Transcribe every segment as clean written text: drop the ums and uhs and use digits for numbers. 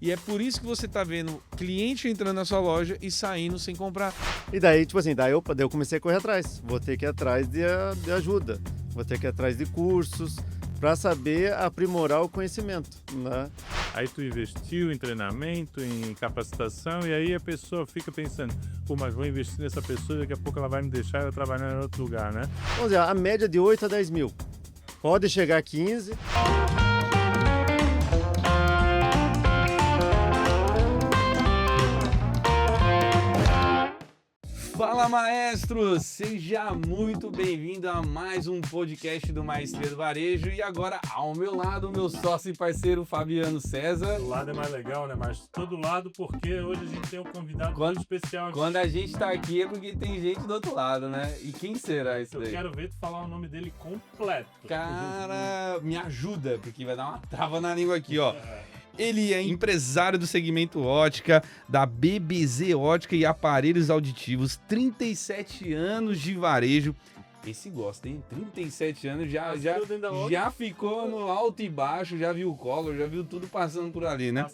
E é por isso que você tá vendo cliente entrando na sua loja e saindo sem comprar. E daí, tipo assim, daí eu comecei a correr atrás. Vou ter que ir atrás de ajuda, vou ter que ir atrás de cursos para saber aprimorar o conhecimento, né? Aí tu investiu em treinamento, em capacitação, e aí a pessoa fica pensando, pô, mas vou investir nessa pessoa, daqui a pouco ela vai me deixar eu trabalhar em outro lugar, né? Vamos dizer, a média de 8 a 10 mil. Pode chegar a 15. Fala, maestro! Seja muito bem-vindo a mais um podcast do Maestria do Varejo. E agora, ao meu lado, meu sócio e parceiro Fabiano César. Do lado é mais legal, né? Mas todo lado, porque hoje a gente tem um convidado muito especial aqui. Quando a gente tá aqui é porque tem gente do outro lado, né? E quem será esse daí? Eu quero ver tu falar o nome dele completo. Cara, me ajuda, porque vai dar uma trava na língua aqui, ó. Ele é empresário do segmento ótica, da BBZ Ótica e Aparelhos Auditivos, 37 anos de varejo. Esse gosta, hein? 37 anos, já ficou no alto e baixo, já viu o Collor, já viu tudo passando por ali, né?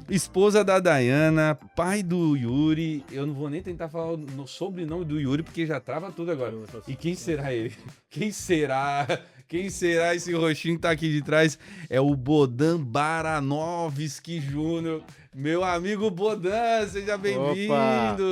Esposa da Dayana, pai do Yuri. Eu não vou nem tentar falar o sobrenome do Yuri, porque já trava tudo agora. E quem será ele? Quem será? Quem será esse roxinho que tá aqui de trás? É o Bodan Baranovski Júnior. Meu amigo Bodan, seja bem-vindo!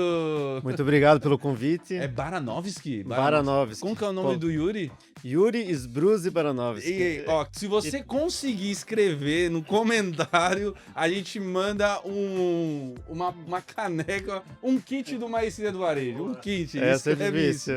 Muito obrigado pelo convite. É Baranovski? Baranovski. Como que é o nome do Yuri? Yuri Sbruzzi Baranovski. E, ó, se você conseguir escrever no comentário, a gente manda uma caneca, um kit do Maestria do Varejo. Um kit. Essa é difícil.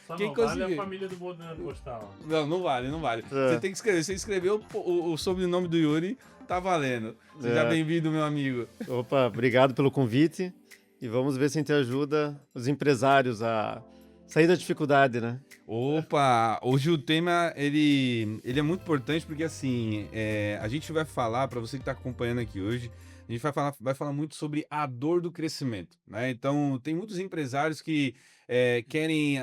Só Quem não vale conseguir? a família do Bodan postal. Não vale. Você tem que escrever. Você escreveu o sobrenome do Yuri, tá valendo. Seja bem-vindo, meu amigo. Opa, obrigado pelo convite. E vamos ver se a gente ajuda os empresários a sair da dificuldade, né? Opa, hoje o tema, ele é muito importante porque, assim, a gente vai falar, para você que está acompanhando aqui hoje, a gente vai falar muito sobre a dor do crescimento, né? Então, tem muitos empresários que querem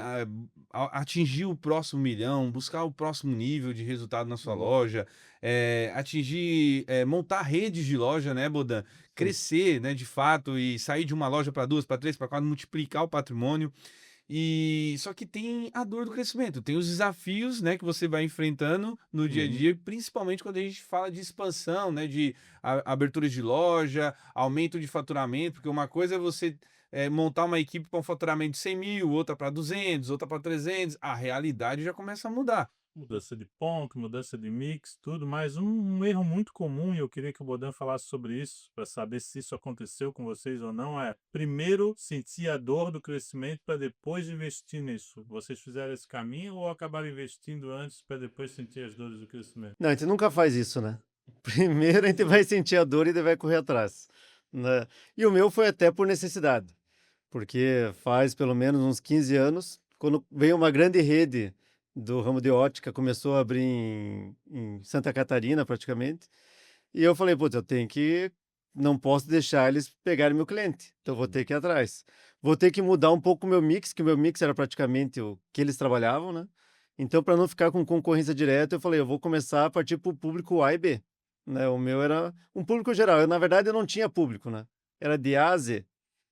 atingir o próximo milhão, buscar o próximo nível de resultado na sua loja, montar redes de loja, né, Bodan? Crescer, né, de fato, e sair de uma loja para duas, para três, para quatro, multiplicar o patrimônio. E só que tem a dor do crescimento, tem os desafios, né, que você vai enfrentando no dia a dia, principalmente quando a gente fala de expansão, né, de aberturas de loja, aumento de faturamento, porque uma coisa é você montar uma equipe para um faturamento de 100 mil, outra para 200, outra para 300, a realidade já começa a mudar. Mudança de ponto, mudança de mix, tudo, mas um erro muito comum, e eu queria que o Bodan falasse sobre isso, para saber se isso aconteceu com vocês ou não, é primeiro sentir a dor do crescimento para depois investir nisso. Vocês fizeram esse caminho ou acabaram investindo antes para depois sentir as dores do crescimento? Não, a gente nunca faz isso, né? Primeiro a gente vai sentir a dor e daí vai correr atrás, né? E o meu foi até por necessidade, porque faz pelo menos uns 15 anos, quando veio uma grande rede do ramo de ótica, começou a abrir em Santa Catarina, praticamente. E eu falei, putz, não posso deixar eles pegarem meu cliente. Então, vou ter que ir atrás. Vou ter que mudar um pouco o meu mix, que o meu mix era praticamente o que eles trabalhavam, né? Então, para não ficar com concorrência direta, eu falei, eu vou começar a partir para o público A e B, né? O meu era um público geral. Na verdade, eu não tinha público, né? Era de A a Z.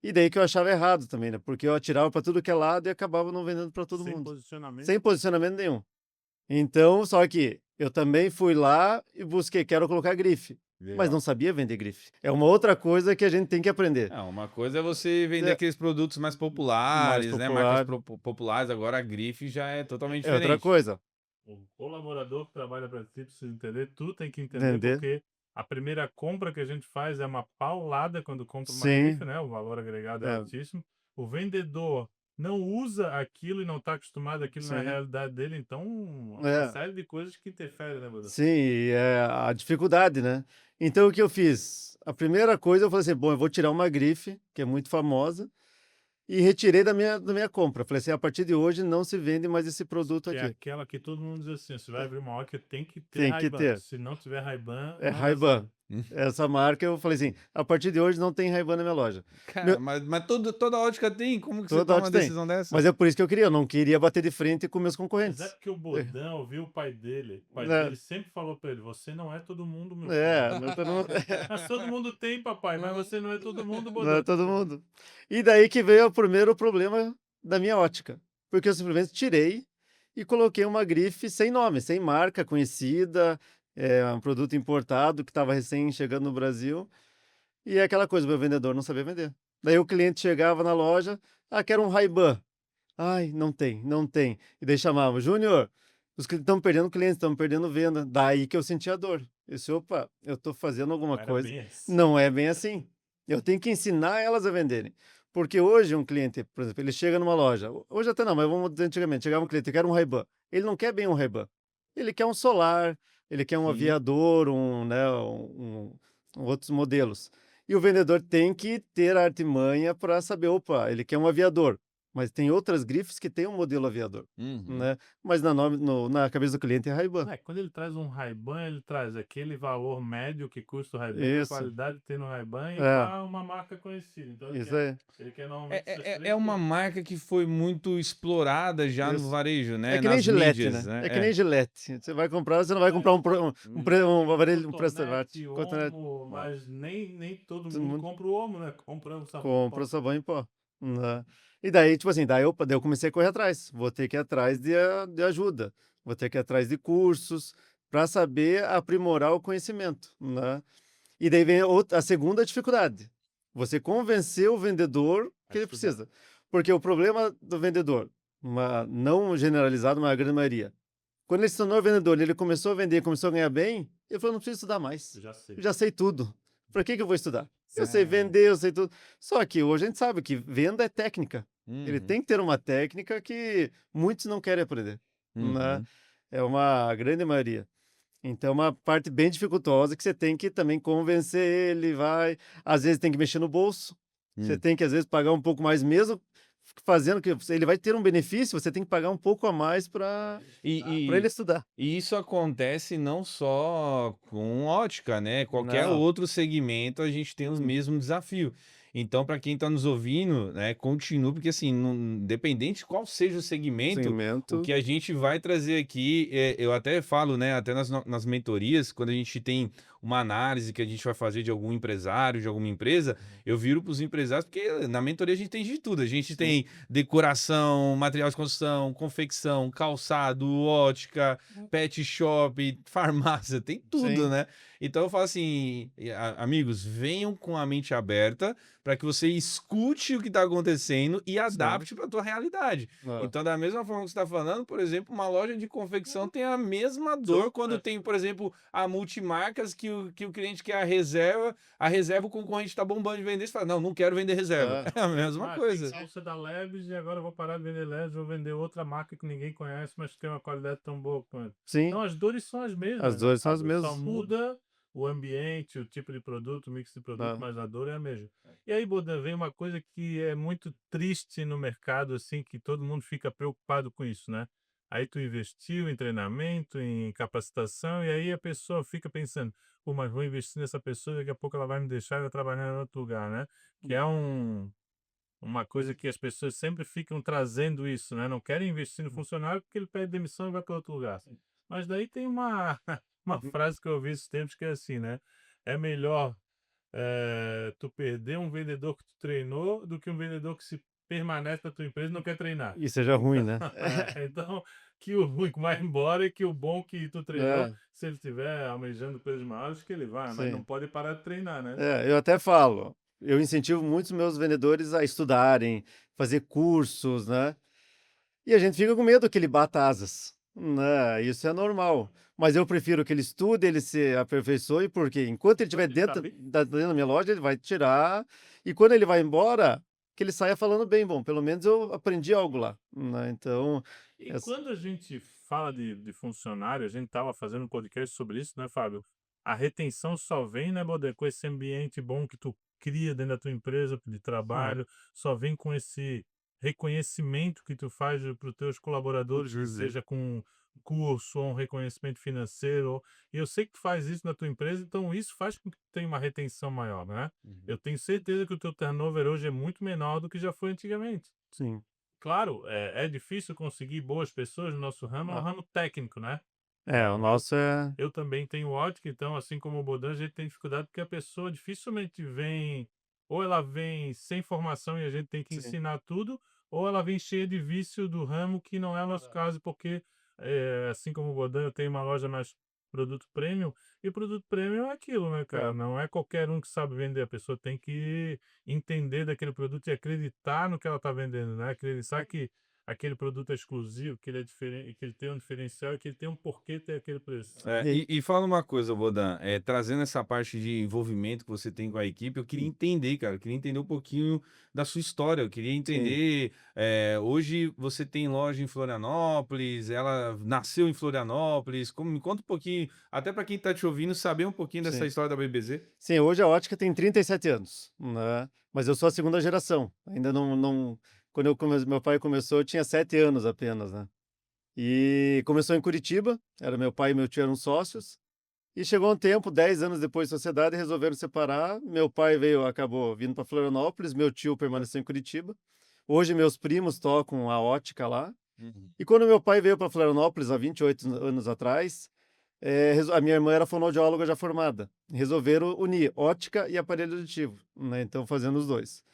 E daí que eu achava errado também, né? Porque eu atirava para tudo que é lado e acabava não vendendo para todo mundo. Sem posicionamento nenhum. Então, só que eu também fui lá e busquei, quero colocar grife. Legal. Mas não sabia vender grife. É uma outra coisa que a gente tem que aprender. Uma coisa é você vender aqueles produtos mais populares, né? Marcas populares. Agora a grife já é totalmente diferente. É outra coisa. O colaborador que trabalha para ti precisa entender, tu tem que entender porque a primeira compra que a gente faz é uma paulada quando compra uma grife, né? O valor agregado é altíssimo. O vendedor não usa aquilo e não está acostumado àquilo na realidade dele, então uma série de coisas que interferem, né, Bodan? Sim, é a dificuldade, né? Então o que eu fiz? A primeira coisa eu falei assim, bom, eu vou tirar uma grife, que é muito famosa, e retirei da minha compra. Falei assim, a partir de hoje não se vende mais esse produto aqui. É aquela que todo mundo diz assim, você vai abrir uma ótica, tem que ter Ray-Ban. Se não tiver Ray-Ban... É Ray-Ban. Essa marca, eu falei assim, a partir de hoje não tem Ray-Ban na minha loja. Cara, Meu- mas toda ótica tem. Como que você Toda toma uma ótica tem. decisão dessa? Mas é por isso que eu não queria bater de frente com meus Mas é concorrentes. porque o Bodão ouviu o pai dele. O pai É, dele sempre falou pra ele: você não é todo mundo, meu filho. não, todo mundo, Mas todo mundo tem, papai, mas você não é todo mundo, não é Bodão. todo mundo. E daí que veio o primeiro problema da minha ótica. Porque eu simplesmente tirei e coloquei uma grife sem nome, sem marca conhecida, um produto importado que estava recém chegando no Brasil. E é aquela coisa, meu vendedor não sabia vender. Daí o cliente chegava na loja, quero um Ray-Ban. Ai, não tem, não tem. E daí chamava, Júnior, os clientes estão perdendo clientes, estão perdendo venda. Daí que eu senti a dor. Eu disse, opa, eu estou fazendo alguma Não era coisa. bem assim. Não é bem assim. Eu tenho que ensinar elas a venderem. Porque hoje um cliente, por exemplo, ele chega numa loja, hoje até não, mas vamos dizer antigamente, chegava um cliente, eu quero um Ray-Ban. Ele não quer bem um Ray-Ban. Ele quer um solar, ele quer um Sim. aviador, outros modelos. E o vendedor tem que ter a artimanha para saber, opa, ele quer um aviador, mas tem outras grifes que tem um modelo aviador, Uhum. né? Mas na cabeça do cliente é Ray-Ban. Quando ele traz um Ray-Ban, ele traz aquele valor médio que custa o Ray-Ban, a Isso. qualidade que tem no Ray-Ban e É. para uma marca conhecida. Então ele Isso quer, aí. ele quer normalmente essas É três uma coisas. marca que foi muito explorada já no Isso. varejo, né? É que nem Nas Gillette, mídias, né? né? É que nem Gillette. Você vai comprar, você não vai comprar um aparelho, um preservativo. Cotonete. Omo, mas nem todo Todo mundo mundo compra o Omo, né? Compra o sabão. compra sabão em pó. Né? E daí, tipo assim, daí eu comecei a correr atrás. Vou ter que ir atrás de ajuda. Vou ter que ir atrás de cursos para saber aprimorar o conhecimento, né? E daí vem a segunda dificuldade. Você convencer o vendedor que ele precisa. Porque o problema do vendedor, não generalizado, mas a grande maioria, quando ele se tornou vendedor, ele começou a vender, começou a ganhar bem, ele falou, não preciso estudar mais. Eu já sei. Eu já sei tudo. Para que eu vou estudar? Eu É. sei vender, eu sei tudo. Só que hoje a gente sabe que venda é técnica. Ele Uhum. tem que ter uma técnica que muitos não querem aprender, né? Uhum. É uma grande maioria. Então, é uma parte bem dificultosa que você tem que também convencer ele, vai. Às vezes tem que mexer no bolso. Você tem que, às vezes, pagar um pouco mais, mesmo fazendo que ele vai ter um benefício, você tem que pagar um pouco a mais para ele estudar. E isso acontece não só com ótica, né? Qualquer Não. outro segmento a gente tem o mesmo desafio. Então, para quem está nos ouvindo, né, continue, porque assim, independente qual seja o segmento, o Segmento. que a gente vai trazer aqui, eu até falo, né, até nas mentorias, quando a gente tem uma análise que a gente vai fazer de algum empresário, de alguma empresa, eu viro para os empresários, porque na mentoria a gente tem de tudo. A gente tem decoração, material de construção, confecção, calçado, ótica, pet shop, farmácia, tem tudo, Sim. né? Então eu falo assim, amigos, venham com a mente aberta para que você escute o que está acontecendo e adapte para a tua realidade. Então, da mesma forma que você está falando, por exemplo, uma loja de confecção tem a mesma dor quando tem, por exemplo, a multimarcas que o cliente quer a reserva o concorrente está bombando de vender, você fala, não quero vender reserva. É a mesma coisa. Você da Leves e agora eu vou parar de vender Leves, vou vender outra marca que ninguém conhece, mas que tem uma qualidade tão boa quanto. Sim. Então as dores são as mesmas. As dores são as Só mesmas. muda o ambiente, o tipo de produto, o mix de produto, mas a dor é a mesma. E aí, Bodan, vem uma coisa que é muito triste no mercado, assim, que todo mundo fica preocupado com isso, né? Aí tu investiu em treinamento, em capacitação, e aí a pessoa fica pensando, pô, mas vou investir nessa pessoa, daqui a pouco ela vai me deixar e vai trabalhar em outro lugar, né? Que é uma coisa que as pessoas sempre ficam trazendo isso, né? Não querem investir no funcionário porque ele pede demissão e vai para outro lugar. Mas daí tem uma frase que eu ouvi esses tempos que é assim, né? É melhor tu perder um vendedor que tu treinou do que um vendedor que se permanece na tua empresa e não quer treinar. E seja ruim, né? Então, que o ruim vai embora e que o bom que tu treinou, se ele estiver almejando coisas maiores, que ele vai, mas não pode parar de treinar, né? Eu até falo, eu incentivo muitos meus vendedores a estudarem, fazer cursos, né? E a gente fica com medo que ele bata asas, né? Isso é normal. Mas eu prefiro que ele estude, ele se aperfeiçoe, porque enquanto ele estiver dentro da minha loja, ele vai tirar. E quando ele vai embora, que ele saia falando bem, bom, pelo menos eu aprendi algo lá, né? Então, E quando a gente fala de funcionário, a gente estava fazendo um podcast sobre isso, né, Fábio? A retenção só vem, né, Boder, com esse ambiente bom que tu cria dentro da tua empresa de trabalho, só vem com esse reconhecimento que tu faz para os teus colaboradores, que seja com curso ou um reconhecimento financeiro. E eu sei que tu faz isso na tua empresa, então isso faz com que tu tenha uma retenção maior, né? Eu tenho certeza que o teu turnover hoje é muito menor do que já foi antigamente. Sim. Claro, é difícil conseguir boas pessoas no nosso ramo, é um Ah, ramo técnico, né? o Eu, nosso é. eu também tenho ótica, então, assim como o Bodan, a gente tem dificuldade porque a pessoa dificilmente vem, ou ela vem sem formação e a gente tem que Sim. ensinar tudo, ou ela vem cheia de vício do ramo, que não é o nosso caso, porque, assim como o Bodan, eu tenho uma loja mais produto premium, e produto premium é aquilo, né, cara? É, Não é qualquer um que sabe vender, a pessoa tem que entender daquele produto e acreditar no que ela está vendendo, né? Acreditar que aquele produto é exclusivo, que ele é diferente, que ele tem um diferencial e que ele tem um porquê ter aquele preço. E fala uma coisa, Bodan, trazendo essa parte de envolvimento que você tem com a equipe, eu queria entender, cara, eu queria entender um pouquinho da sua história, eu queria sim, entender, hoje você tem loja em Florianópolis, ela nasceu em Florianópolis, me conta um pouquinho, até para quem tá te ouvindo, saber um pouquinho dessa sim. história da BBZ. Sim, hoje a ótica tem 37 anos, né? Mas eu sou a segunda geração. Ainda não. Quando meu pai começou, eu tinha 7 anos apenas, né? E começou em Curitiba, era meu pai e meu tio eram sócios. E chegou um tempo, 10 anos depois da sociedade, resolveram separar. Meu pai acabou vindo para Florianópolis, meu tio permaneceu em Curitiba. Hoje meus primos tocam a ótica lá. Uhum. E quando meu pai veio para Florianópolis, há 28 anos atrás, a minha irmã era fonoaudióloga já formada. Resolveram unir ótica e aparelho auditivo, né? Então, fazendo os dois.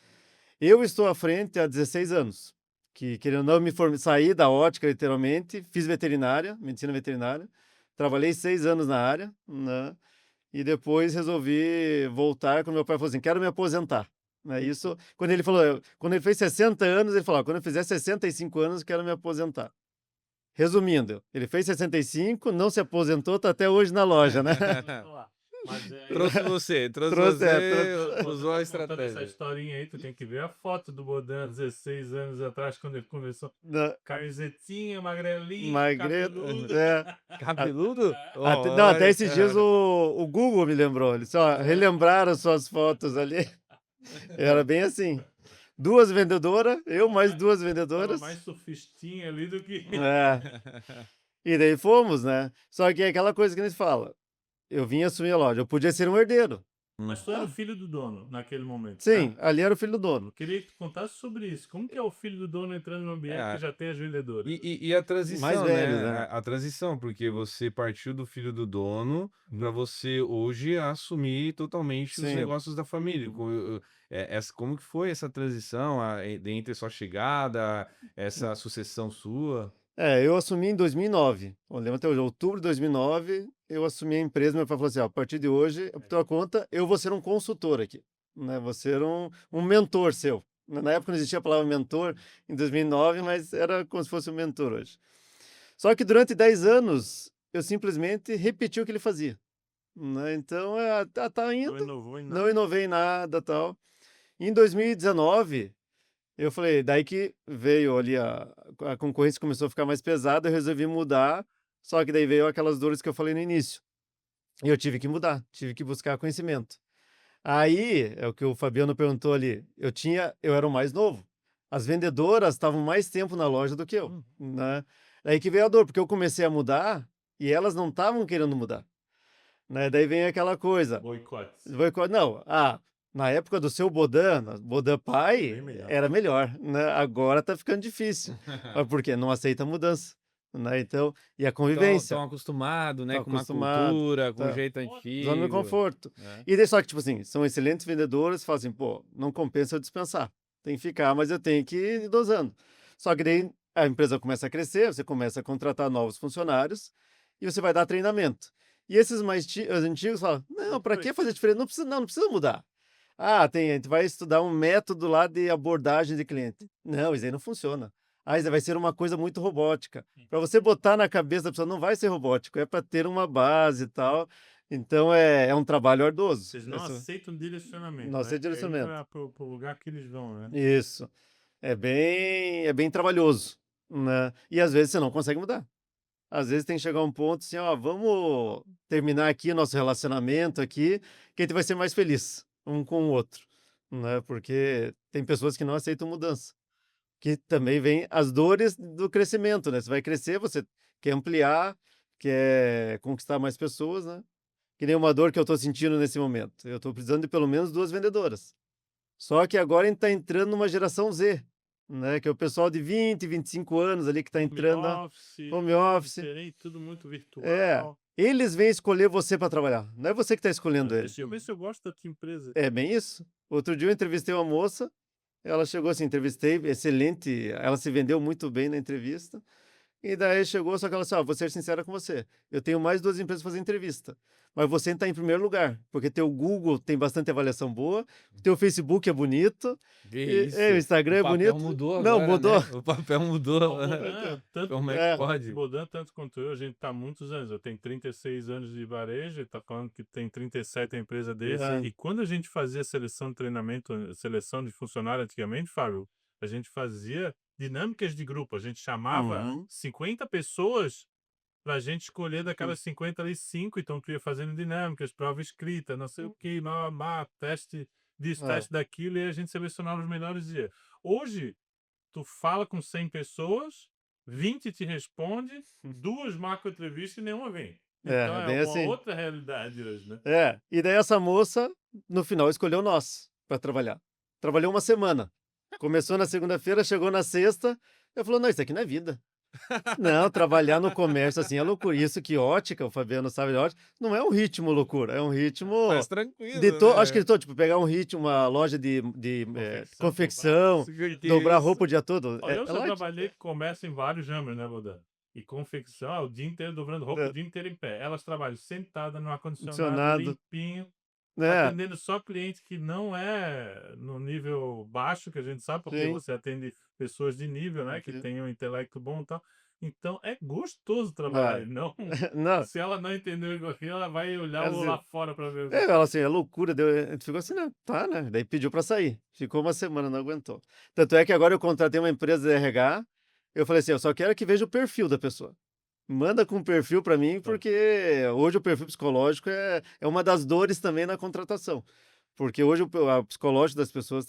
Eu estou à frente há 16 anos, que querendo ou não saí da ótica literalmente, fiz veterinária, medicina veterinária, trabalhei 6 anos na área, né? E depois resolvi voltar quando meu pai falou assim, quero me aposentar. Né? Isso, quando ele fez 60 anos, ele falou, quando eu fizer 65 anos, quero me aposentar. Resumindo, ele fez 65, não se aposentou, está até hoje na loja, né? Mas Trouxe Trouxe, você, usou a contando essa estratégia. historinha aí, tu tem que ver a foto do Bodan 16 anos atrás, quando ele começou. Na- Camisetinha, magrelinho, Magreto, cabeludo. Cabeludo? Não, até Olha, esses dias o Google me lembrou, eles só relembraram suas fotos ali. Era bem assim. Duas vendedoras, eu mais duas Tava vendedoras. mais sofistinha ali do que. É. E daí fomos, né? Só que é aquela coisa que eles falam. Eu vim assumir a loja, eu podia ser um herdeiro. Mas tu era o filho do dono naquele momento, Sim, né? ali era o filho do dono. Eu queria que tu contasse sobre isso. Como que é o filho do dono entrando no ambiente que É, já tem as vendedoras? e a Mais transição, velhos, né? né? A transição, porque você partiu do filho do dono para você hoje assumir totalmente os Sim. negócios da família. Como que foi essa transição entre sua chegada, essa sucessão sua? Eu assumi em 2009. Eu lembro até hoje, outubro de 2009, eu assumi a empresa. Meu pai falou assim: ó, a partir de hoje, por tua conta, eu vou ser um consultor aqui, né? Vou ser um mentor seu. Na época não existia a palavra mentor, em 2009, mas era como se fosse um mentor hoje. Só que durante 10 anos, eu simplesmente repeti o que ele fazia. Né? Então, tá Não indo, inovou em não nada. inovei em nada tal. Em 2019, eu falei, daí que veio ali a concorrência começou a ficar mais pesada, eu resolvi mudar, só que daí veio aquelas dores que eu falei no início. E eu tive que mudar, tive que buscar conhecimento. Aí, é o que o Fabiano perguntou ali, eu era o mais novo. As vendedoras estavam mais tempo na loja do que eu, né? Daí que veio a dor, porque eu comecei a mudar e elas não estavam querendo mudar, né? Daí vem aquela coisa, Boicotes. não, na época do seu Bodan pai, Bem melhor. era melhor, né? Agora tá ficando difícil. Mas por quê? Não aceita a mudança, né? Então, e a convivência. Estão acostumados, né, Estão com uma acostumados, cultura, com um tá. jeito Zona de antigo. conforto. Né? E daí só que, tipo assim, são excelentes vendedores, falam assim, pô, não compensa eu dispensar. Tem que ficar, mas eu tenho que ir dosando. Só que daí a empresa começa a crescer, você começa a contratar novos funcionários e você vai dar treinamento. E esses os antigos falam, não, para que fazer diferença? Não precisa mudar. A gente vai estudar um método lá de abordagem de cliente. Não, isso aí não funciona. Isso aí vai ser uma coisa muito robótica. Para você botar na cabeça da pessoa, não vai ser robótico, é para ter uma base e tal. Então é um trabalho arduoso. Vocês não aceitam direcionamento. Não aceita Né? direcionamento. Para o lugar que eles vão, né? Isso. É bem trabalhoso, né? E às vezes você não consegue mudar. Às vezes tem que chegar um ponto assim, ó, vamos terminar aqui nosso relacionamento aqui, que a gente vai ser mais feliz um com o outro, né? Porque tem pessoas que não aceitam mudança, que também vem as dores do crescimento, né? Você vai crescer, você quer ampliar, quer conquistar mais pessoas, né? Que nem uma dor que eu estou sentindo nesse momento. Eu estou precisando de pelo menos 2 vendedoras. Só que agora a gente está entrando numa geração Z, né? Que é o pessoal de 20, 25 anos ali que está entrando na home office. Diferente, tudo muito virtual. Eles vêm escolher você para trabalhar. Não é você que está escolhendo eles. Deixa eu ver se eu gosto da tua empresa. É bem isso. Outro dia eu entrevistei uma moça, ela chegou assim, entrevistei, excelente, ela se vendeu muito bem na entrevista. E daí chegou, só que ela disse, vou ser sincera com você, eu tenho mais 2 empresas para fazer entrevista, mas você está em primeiro lugar, porque teu Google tem bastante avaliação boa, teu Facebook é bonito, o Instagram é bonito. O papel mudou Não, agora, mudou. né? O papel mudou. Como é que pode? Bodan, tanto quanto eu, a gente está há muitos anos. Eu tenho 36 anos de varejo, está falando que tem 37 a empresa desse. E quando a gente fazia seleção de treinamento, seleção de funcionário antigamente, Fábio, a gente fazia dinâmicas de grupo. A gente chamava 50 pessoas para a gente escolher daquelas 50 ali 5. Então, tu ia fazendo dinâmicas, prova escrita, não sei o que, teste disso, teste daquilo, e a gente selecionava os melhores dias. Hoje, tu fala com 100 pessoas, 20 te responde, 2 marcam entrevista e nenhuma vem. Então, é uma outra realidade hoje, né? E daí essa moça, no final, escolheu nós para trabalhar. Trabalhou uma semana. Começou na segunda-feira, chegou na sexta, eu falei, não, isso aqui não é vida. Não, trabalhar no comércio assim é loucura. Isso que ótica, o Fabiano sabe de ótica, não é um ritmo loucura, é um ritmo... Mas tranquilo, Acho que tipo, pegar um ritmo, uma loja de confecção, dobrar roupa o dia todo. Eu já trabalhei com comércio em vários ramos, né, Bodan? E confecção, o dia inteiro dobrando roupa, o dia inteiro em pé. Elas trabalham sentadas no ar-condicionado, limpinho, atendendo só cliente que não é no nível baixo, que a gente sabe, porque você atende pessoas de nível, né? Que tem um intelecto bom e tal. Então, é gostoso trabalhar. Não. Se ela não entendeu aquilo, ela vai olhar lá fora para ver. Ela assim, é loucura. A gente ficou assim, né? Tá, né? Daí pediu para sair. Ficou uma semana, não aguentou. Tanto é que agora eu contratei uma empresa de RH. Eu falei assim, eu só quero que veja o perfil da pessoa. Manda com perfil para mim, porque hoje o perfil psicológico é uma das dores também na contratação. Porque hoje o psicológico das pessoas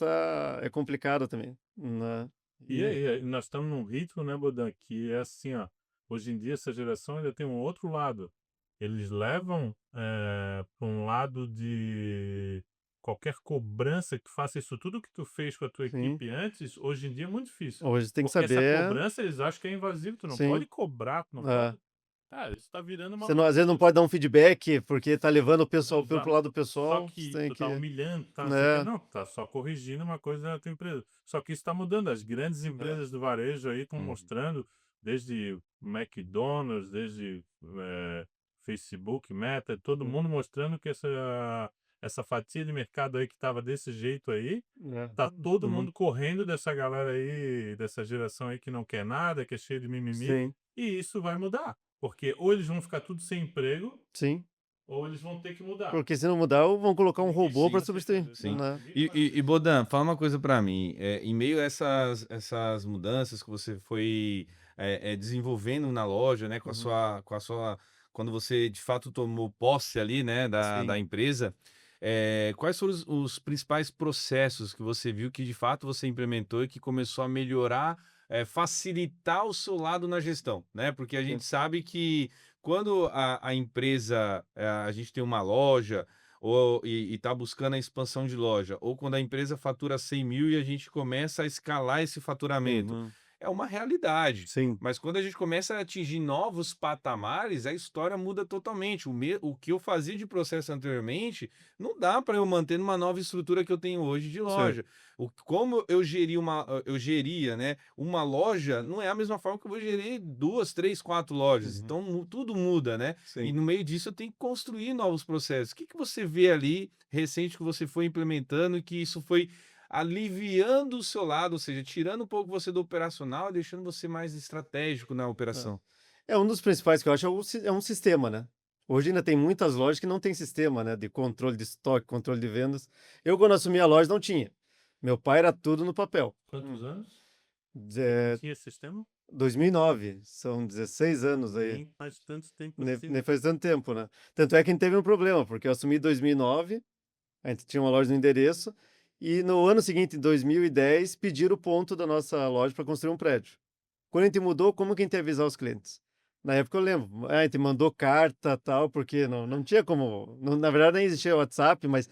é complicado também, né? E aí, nós estamos num ritmo, né, Bodan, que é assim, hoje em dia essa geração ainda tem um outro lado. Eles levam para um lado de qualquer cobrança que faça isso tudo que tu fez com a tua equipe antes, hoje em dia é muito difícil. Hoje tem que Porque saber... essa cobrança eles acham que é invasivo, tu não pode cobrar, tu não pode... isso tá virando uma... Você às vezes não pode dar um feedback, porque tá levando o pessoal pro lado pessoal. Só que tu tá humilhando, não, tá só corrigindo uma coisa da tua empresa. Só que isso tá mudando. As grandes empresas do varejo aí estão mostrando, desde McDonald's, desde Facebook, Meta, todo mundo mostrando que essa fatia de mercado aí que tava desse jeito aí, tá todo mundo correndo dessa galera aí, dessa geração aí que não quer nada, que é cheio de mimimi. E isso vai mudar. Porque ou eles vão ficar tudo sem emprego, ou eles vão ter que mudar. Porque se não mudar, vão colocar um robô para substituir. E Bodan, fala uma coisa para mim. Em meio a essas mudanças que você foi desenvolvendo na loja, né, com a sua, quando você de fato tomou posse ali, né, da empresa, quais foram os principais processos que você viu que de fato você implementou e que começou a melhorar, facilitar o seu lado na gestão, né? Porque a gente sabe que quando a empresa, a gente tem uma loja e está buscando a expansão de loja, ou quando a empresa fatura 100 mil e a gente começa a escalar esse faturamento, é uma realidade. Mas quando a gente começa a atingir novos patamares, a história muda totalmente. O que eu fazia de processo anteriormente, não dá para eu manter numa nova estrutura que eu tenho hoje de loja. Como eu geria, né, uma loja, não é a mesma forma que eu vou gerir 2, 3, 4 lojas. Então, tudo muda, né? E no meio disso, eu tenho que construir novos processos. O que você vê ali, recente, que você foi implementando e que isso foi aliviando o seu lado, ou seja, tirando um pouco você do operacional e deixando você mais estratégico na operação? Um dos principais que eu acho é um sistema, né? Hoje ainda tem muitas lojas que não tem sistema, né? De controle de estoque, controle de vendas. Eu, quando assumi a loja, não tinha. Meu pai era tudo no papel. Quantos anos? Tinha sistema? 2009, são 16 anos aí. Nem faz tanto tempo assim. Nem faz tanto tempo, né? Tanto é que a gente teve um problema, porque eu assumi em 2009, a gente tinha uma loja no endereço, e no ano seguinte, em 2010, pediram o ponto da nossa loja para construir um prédio. Quando a gente mudou, como que a gente ia avisar os clientes? Na época eu lembro, a gente mandou carta tal, porque não tinha como, na verdade nem existia o WhatsApp, mas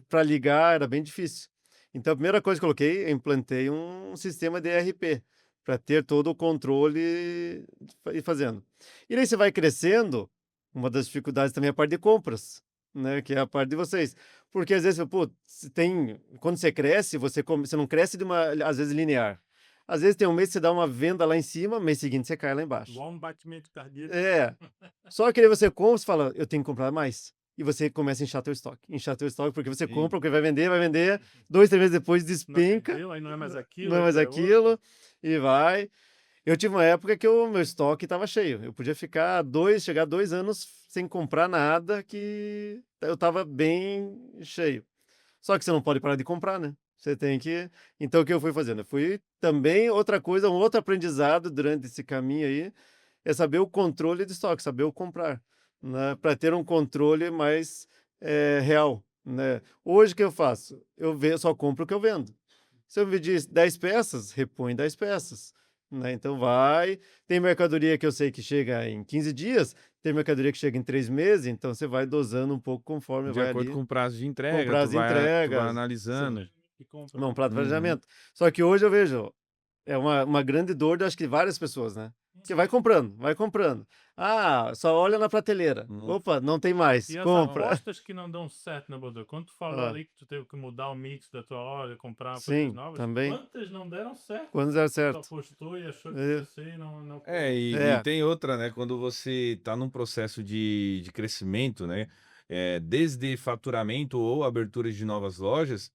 para ligar era bem difícil. Então a primeira coisa que eu coloquei, eu implantei um sistema de ERP, para ter todo o controle e fazendo. E daí você vai crescendo, uma das dificuldades também é a parte de compras, né, que é a parte de vocês. Porque às vezes, pô, quando você cresce, você não cresce às vezes linear. Às vezes tem um mês que você dá uma venda lá em cima, mês seguinte você cai lá embaixo. Igual um batimento cardíaco. É. Só que aí você compra, você fala, eu tenho que comprar mais. E você começa a inchar teu estoque. Inchar teu estoque, porque você compra, porque vai vender, 2, 3 meses depois despenca. Aí não é mais aquilo. Não é mais aquilo, e vai. Eu tive uma época que o meu estoque estava cheio. Eu podia chegar 2 anos sem comprar nada, que eu estava bem cheio. Só que você não pode parar de comprar, né? Você tem que. Então, o que eu fui fazendo? Eu fui também, outra coisa, um outro aprendizado durante esse caminho aí, é saber o controle de estoque, saber o comprar, né? Para ter um controle mais real, né? Hoje, o que eu faço? Só compro o que eu vendo. Se eu vendi 10 peças, repõe 10 peças. Né? Então tem mercadoria que eu sei que chega em 15 dias, tem mercadoria que chega em 3 meses, então você vai dosando um pouco conforme De vai acordo ali. com o prazo de Com entrega, prazo de tu vai entregas. analisando. Não, prazo de Uhum. planejamento. Só que hoje eu vejo, é uma grande dor de acho que várias pessoas, né? Que vai comprando. Ah, só olha na prateleira. Opa, não tem mais. E Compra. as apostas que não dão certo, né, Bodô? Quando tu falou ali que tu teve que mudar o mix da tua loja, comprar coisas novas, também. quantas não deram certo? Quando der Tu certo. apostou e achou que ia ser e não... E tem outra, né? Quando você está num processo de crescimento, né? Desde faturamento ou abertura de novas lojas,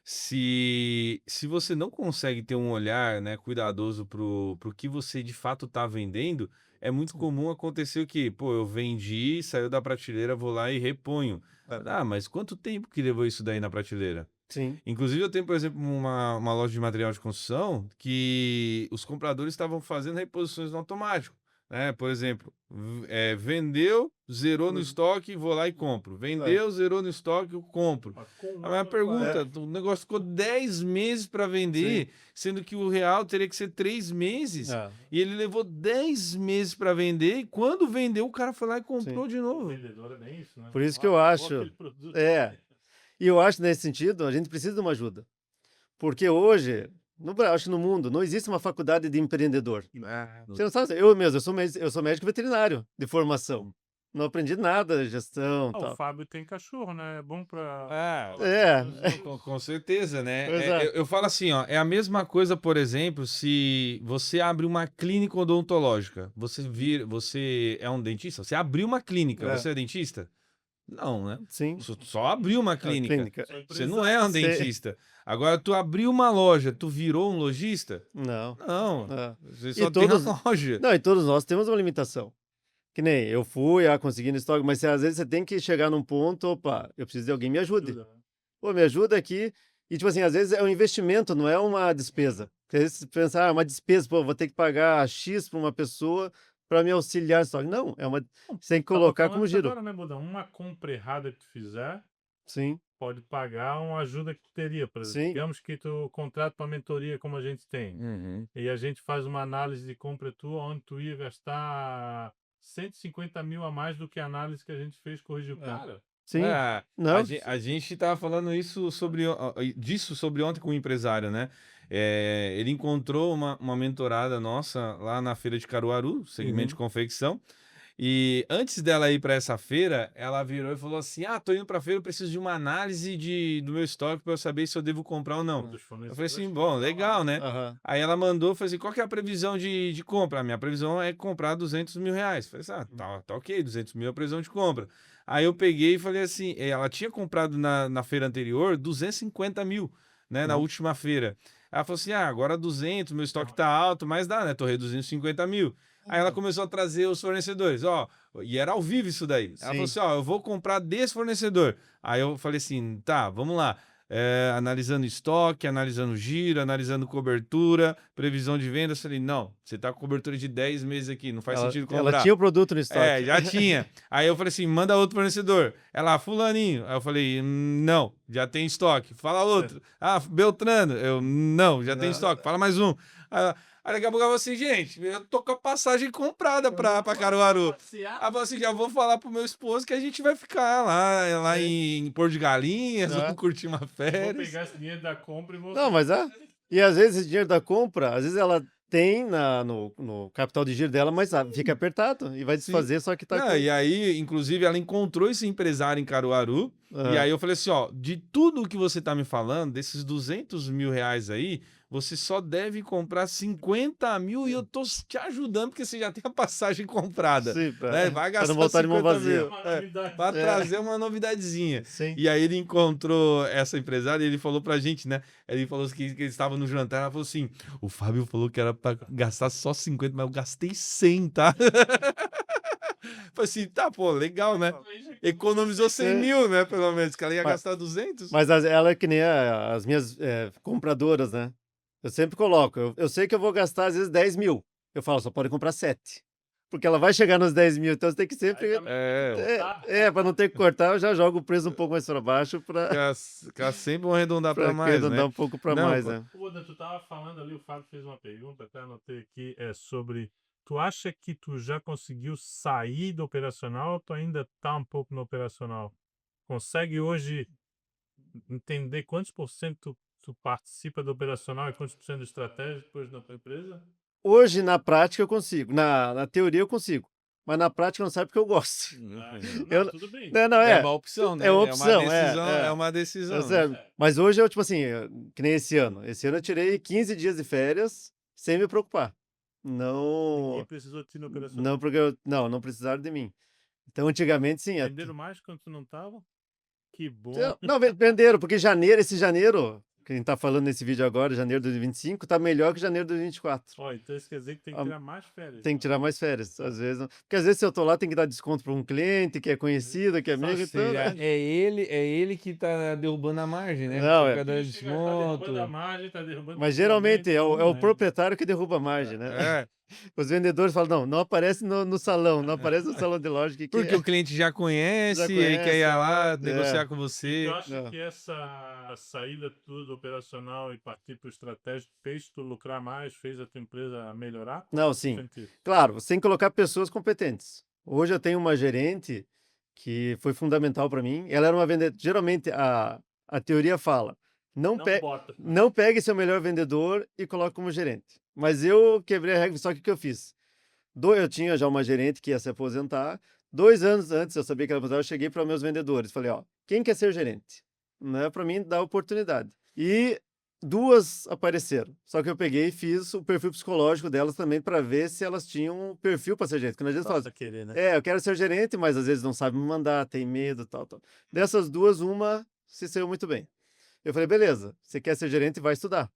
se você não consegue ter um olhar, né, cuidadoso pro que você de fato está vendendo, é muito comum acontecer o quê? Pô, eu vendi, saiu da prateleira, vou lá e reponho. Ah, mas quanto tempo que levou isso daí na prateleira? Sim. Inclusive, eu tenho, por exemplo, uma loja de material de construção que os compradores estavam fazendo reposições no automático. Né? Por exemplo, vendeu, zerou no estoque, vou lá e compro. Vendeu, zerou no estoque, eu compro. A minha pergunta, o negócio ficou 10 meses para vender, sendo que o real teria que ser 3 meses. E ele levou 10 meses para vender, e quando vendeu, o cara foi lá e comprou de novo. O vendedor é bem isso, né? Por isso que eu acho. E eu acho, nesse sentido, a gente precisa de uma ajuda. Porque hoje, acho que no mundo, não existe uma faculdade de empreendedor. Você não sabe, eu sou médico veterinário de formação. Não aprendi nada de gestão. O Fábio tem cachorro, né? É bom pra... Com certeza, né? Eu falo assim, ó, é a mesma coisa, por exemplo, se você abre uma clínica odontológica, você é um dentista? Você abriu uma clínica, você é dentista? Não, né? Sim. Só abriu uma clínica. Você não é um dentista. Agora, tu abriu uma loja, tu virou um lojista? Não. Você só tem a loja. Não, e todos nós temos uma limitação. Que nem eu fui conseguindo estoque, mas às vezes você tem que chegar num ponto, opa, eu preciso de alguém me ajude. Pô, me ajuda aqui. E tipo assim, às vezes é um investimento, não é uma despesa. Porque às vezes você pensa, uma despesa, pô, vou ter que pagar X para uma pessoa para me auxiliar no estoque. Não, você tem que colocar como giro. Agora, né, Bodão? Uma compra errada que tu fizer, sim, pode pagar uma ajuda que tu teria. Por exemplo, digamos que tu contrata uma mentoria como a gente tem. E a gente faz uma análise de compra tua, onde tu ia gastar 150 mil a mais do que a análise que a gente fez, corrigiu o cara. Sim. Não. A gente tava falando disso sobre ontem com o empresário, né? Ele encontrou uma mentorada nossa lá na feira de Caruaru, segmento de confecção. E antes dela ir para essa feira, ela virou e falou assim: tô indo para a feira, eu preciso de uma análise do meu estoque para eu saber se eu devo comprar ou não. Eu falei assim: bom, legal, né? Aí ela mandou, falei assim: qual que é a previsão de compra? A minha previsão é comprar 200 mil reais. Eu falei assim: tá ok, 200 mil é a previsão de compra. Aí eu peguei e falei assim: ela tinha comprado na feira anterior 250 mil, né? Na última feira. Ela falou assim: agora 200, meu estoque tá alto, mas dá, né? Tô reduzindo 50 mil. Aí ela começou a trazer os fornecedores, e era ao vivo isso daí. Ela falou assim, eu vou comprar desse fornecedor. Aí eu falei assim, tá, vamos lá. Analisando estoque, analisando giro, analisando cobertura, previsão de vendas. Eu falei, não, você tá com cobertura de 10 meses aqui, não faz sentido comprar. Ela tinha o produto no estoque. Já tinha. Aí eu falei assim, manda outro fornecedor. Ela, fulaninho. Aí eu falei, não, Já tem estoque. Fala outro. Ah, Beltrano. Eu, não, já tem estoque. Fala mais um. Aí daqui a pouco eu falo assim, gente, eu tô com a passagem comprada pra Caruaru. Aí eu falo assim, já vou falar pro meu esposo que a gente vai ficar lá em Porto de Galinhas, vamos curtir uma Vou férias. pegar esse dinheiro da compra e vou... Não, mas e às vezes esse dinheiro da compra, às vezes ela tem no capital de giro dela, mas fica apertado e vai desfazer, só que tá Não, e aí, inclusive, ela encontrou esse empresário em Caruaru. E aí eu falei assim, ó, de tudo que você tá me falando, desses 200 mil reais aí, você só deve comprar 50 mil e eu tô te ajudando porque você já tem a passagem comprada. Sim, Né? Vai pra não gastar voltar de mão 50 vazia. mil. Pra trazer uma novidadezinha. Sim. E aí ele encontrou essa empresária e ele falou pra gente, né? Ele falou que ele estava no jantar, ela falou assim, o Fábio falou que era pra gastar só 50, mas eu gastei 100, tá? Falei assim, tá, pô, legal, né? Economizou 100 mil, né, pelo menos, que ela ia gastar 200. Mas ela é que nem as minhas compradoras, né? Eu sempre coloco, eu sei que eu vou gastar às vezes 10 mil. Eu falo, só pode comprar 7. Porque ela vai chegar nos 10 mil, então você tem que sempre... Para não ter que cortar, eu já jogo o preço um pouco mais para baixo para sempre vão arredondar para mais, arredondar né? um pouco para mais, né? Oda, tu tava falando ali, o Fábio fez uma pergunta, até anotei aqui, sobre... Tu acha que tu já conseguiu sair do operacional ou tu ainda tá um pouco no operacional? Consegue hoje entender quantos por cento tu participa do operacional e quantos por cento do estratégia depois na tua empresa? Hoje, na prática, eu consigo. Na teoria, eu consigo. Mas na prática, não sabe porque eu gosto. Tudo bem. É uma opção, né? É uma opção, é uma decisão. Mas hoje eu, tipo assim, que nem esse ano. Esse ano eu tirei 15 dias de férias sem me preocupar. Não. Ninguém precisou de ti no operacional. Não, porque não precisaram de mim. Então, antigamente, sim. Venderam mais quando tu não tava? Que bom. Não, venderam, porque esse janeiro, que a gente tá falando nesse vídeo agora, janeiro de 2025, tá melhor que janeiro de 2024. Ó, então isso quer dizer que tem que tirar mais férias. Tem que tirar mais férias, às vezes. Porque às vezes se eu tô lá, tem que dar desconto para um cliente que é conhecido, que é amigo. Então, é ele que tá derrubando a margem, né? Não, Porque cada desconto. Tá derrubando a margem, tá derrubando. Mas geralmente é o proprietário que derruba a margem, né? Os vendedores falam, não aparece no salão, não aparece no salão de loja. Porque o cliente já conhece, e quer ir lá negociar com você. Eu acho que essa saída tudo do operacional e partir para o estratégico fez tu lucrar mais, fez a tua empresa melhorar? Não, sim. Claro, você tem que colocar pessoas competentes. Hoje eu tenho uma gerente que foi fundamental para mim. Ela era uma vendedora. Geralmente a teoria fala, não pegue seu melhor vendedor e coloque como gerente. Mas eu quebrei a regra, só que o que eu fiz? Eu tinha já uma gerente que ia se aposentar. 2 anos antes, eu sabia que ela ia aposentar, eu cheguei para meus vendedores. Falei, ó, quem quer ser gerente? Não é para mim dar oportunidade. E 2 apareceram. Só que eu peguei e fiz o perfil psicológico delas também para ver se elas tinham um perfil para ser gerente. Porque às vezes fala, querer, né? eu quero ser gerente, mas às vezes não sabe me mandar, tem medo, tal. Dessas 2, uma se saiu muito bem. Eu falei, beleza, você quer ser gerente, vai estudar.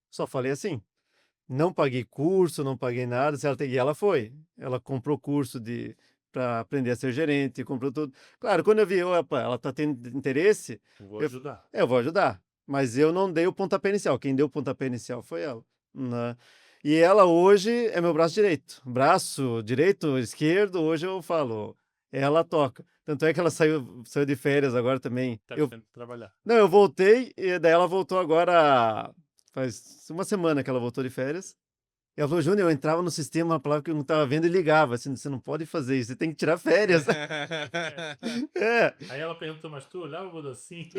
Só falei assim. Não paguei curso, não paguei nada. E ela foi. Ela comprou curso para aprender a ser gerente, comprou tudo. Claro, quando eu vi, opa, ela está tendo interesse. Vou ajudar. Eu vou ajudar. Mas eu não dei o pontapé inicial. Quem deu o pontapé inicial foi ela. Né? E ela hoje é meu braço direito. Braço direito, esquerdo, hoje eu falo. Ela toca. Tanto é que ela saiu de férias agora também. Tá trabalhar. Não, eu voltei e daí ela voltou agora. Faz uma semana que ela voltou de férias. E ela falou, Júnior, eu entrava no sistema, uma palavra que eu não estava vendo e ligava. Assim, você não pode fazer isso, você tem que tirar férias. Aí ela perguntou, mas tu olhava o assim?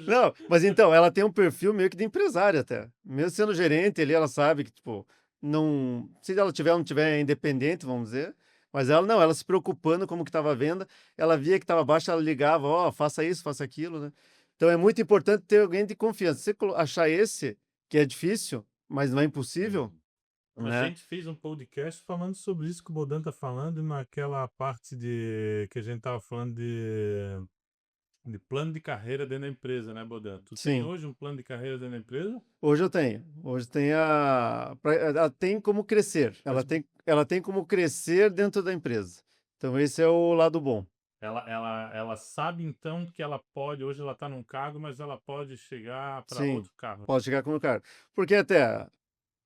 Não, mas então, ela tem um perfil meio que de empresária até. Mesmo sendo gerente ali, ela sabe que, tipo, não... Se ela não tiver independente, vamos dizer. Mas ela se preocupando como que estava a venda, ela via que estava baixo, ela ligava, faça isso, faça aquilo, né? Então é muito importante ter alguém de confiança. Se você achar esse, que é difícil, mas não é impossível. A gente fez um podcast falando sobre isso que o Bodan tá falando, naquela parte que a gente tava falando de plano de carreira dentro da empresa, né, Bodan? Tu tem hoje um plano de carreira dentro da empresa? Hoje eu tenho. Hoje tem ela tem como crescer. Ela tem como crescer dentro da empresa. Então esse é o lado bom. Ela sabe, então, que ela pode, hoje ela está num cargo, mas ela pode chegar para outro cargo. Pode chegar como cargo. Porque até,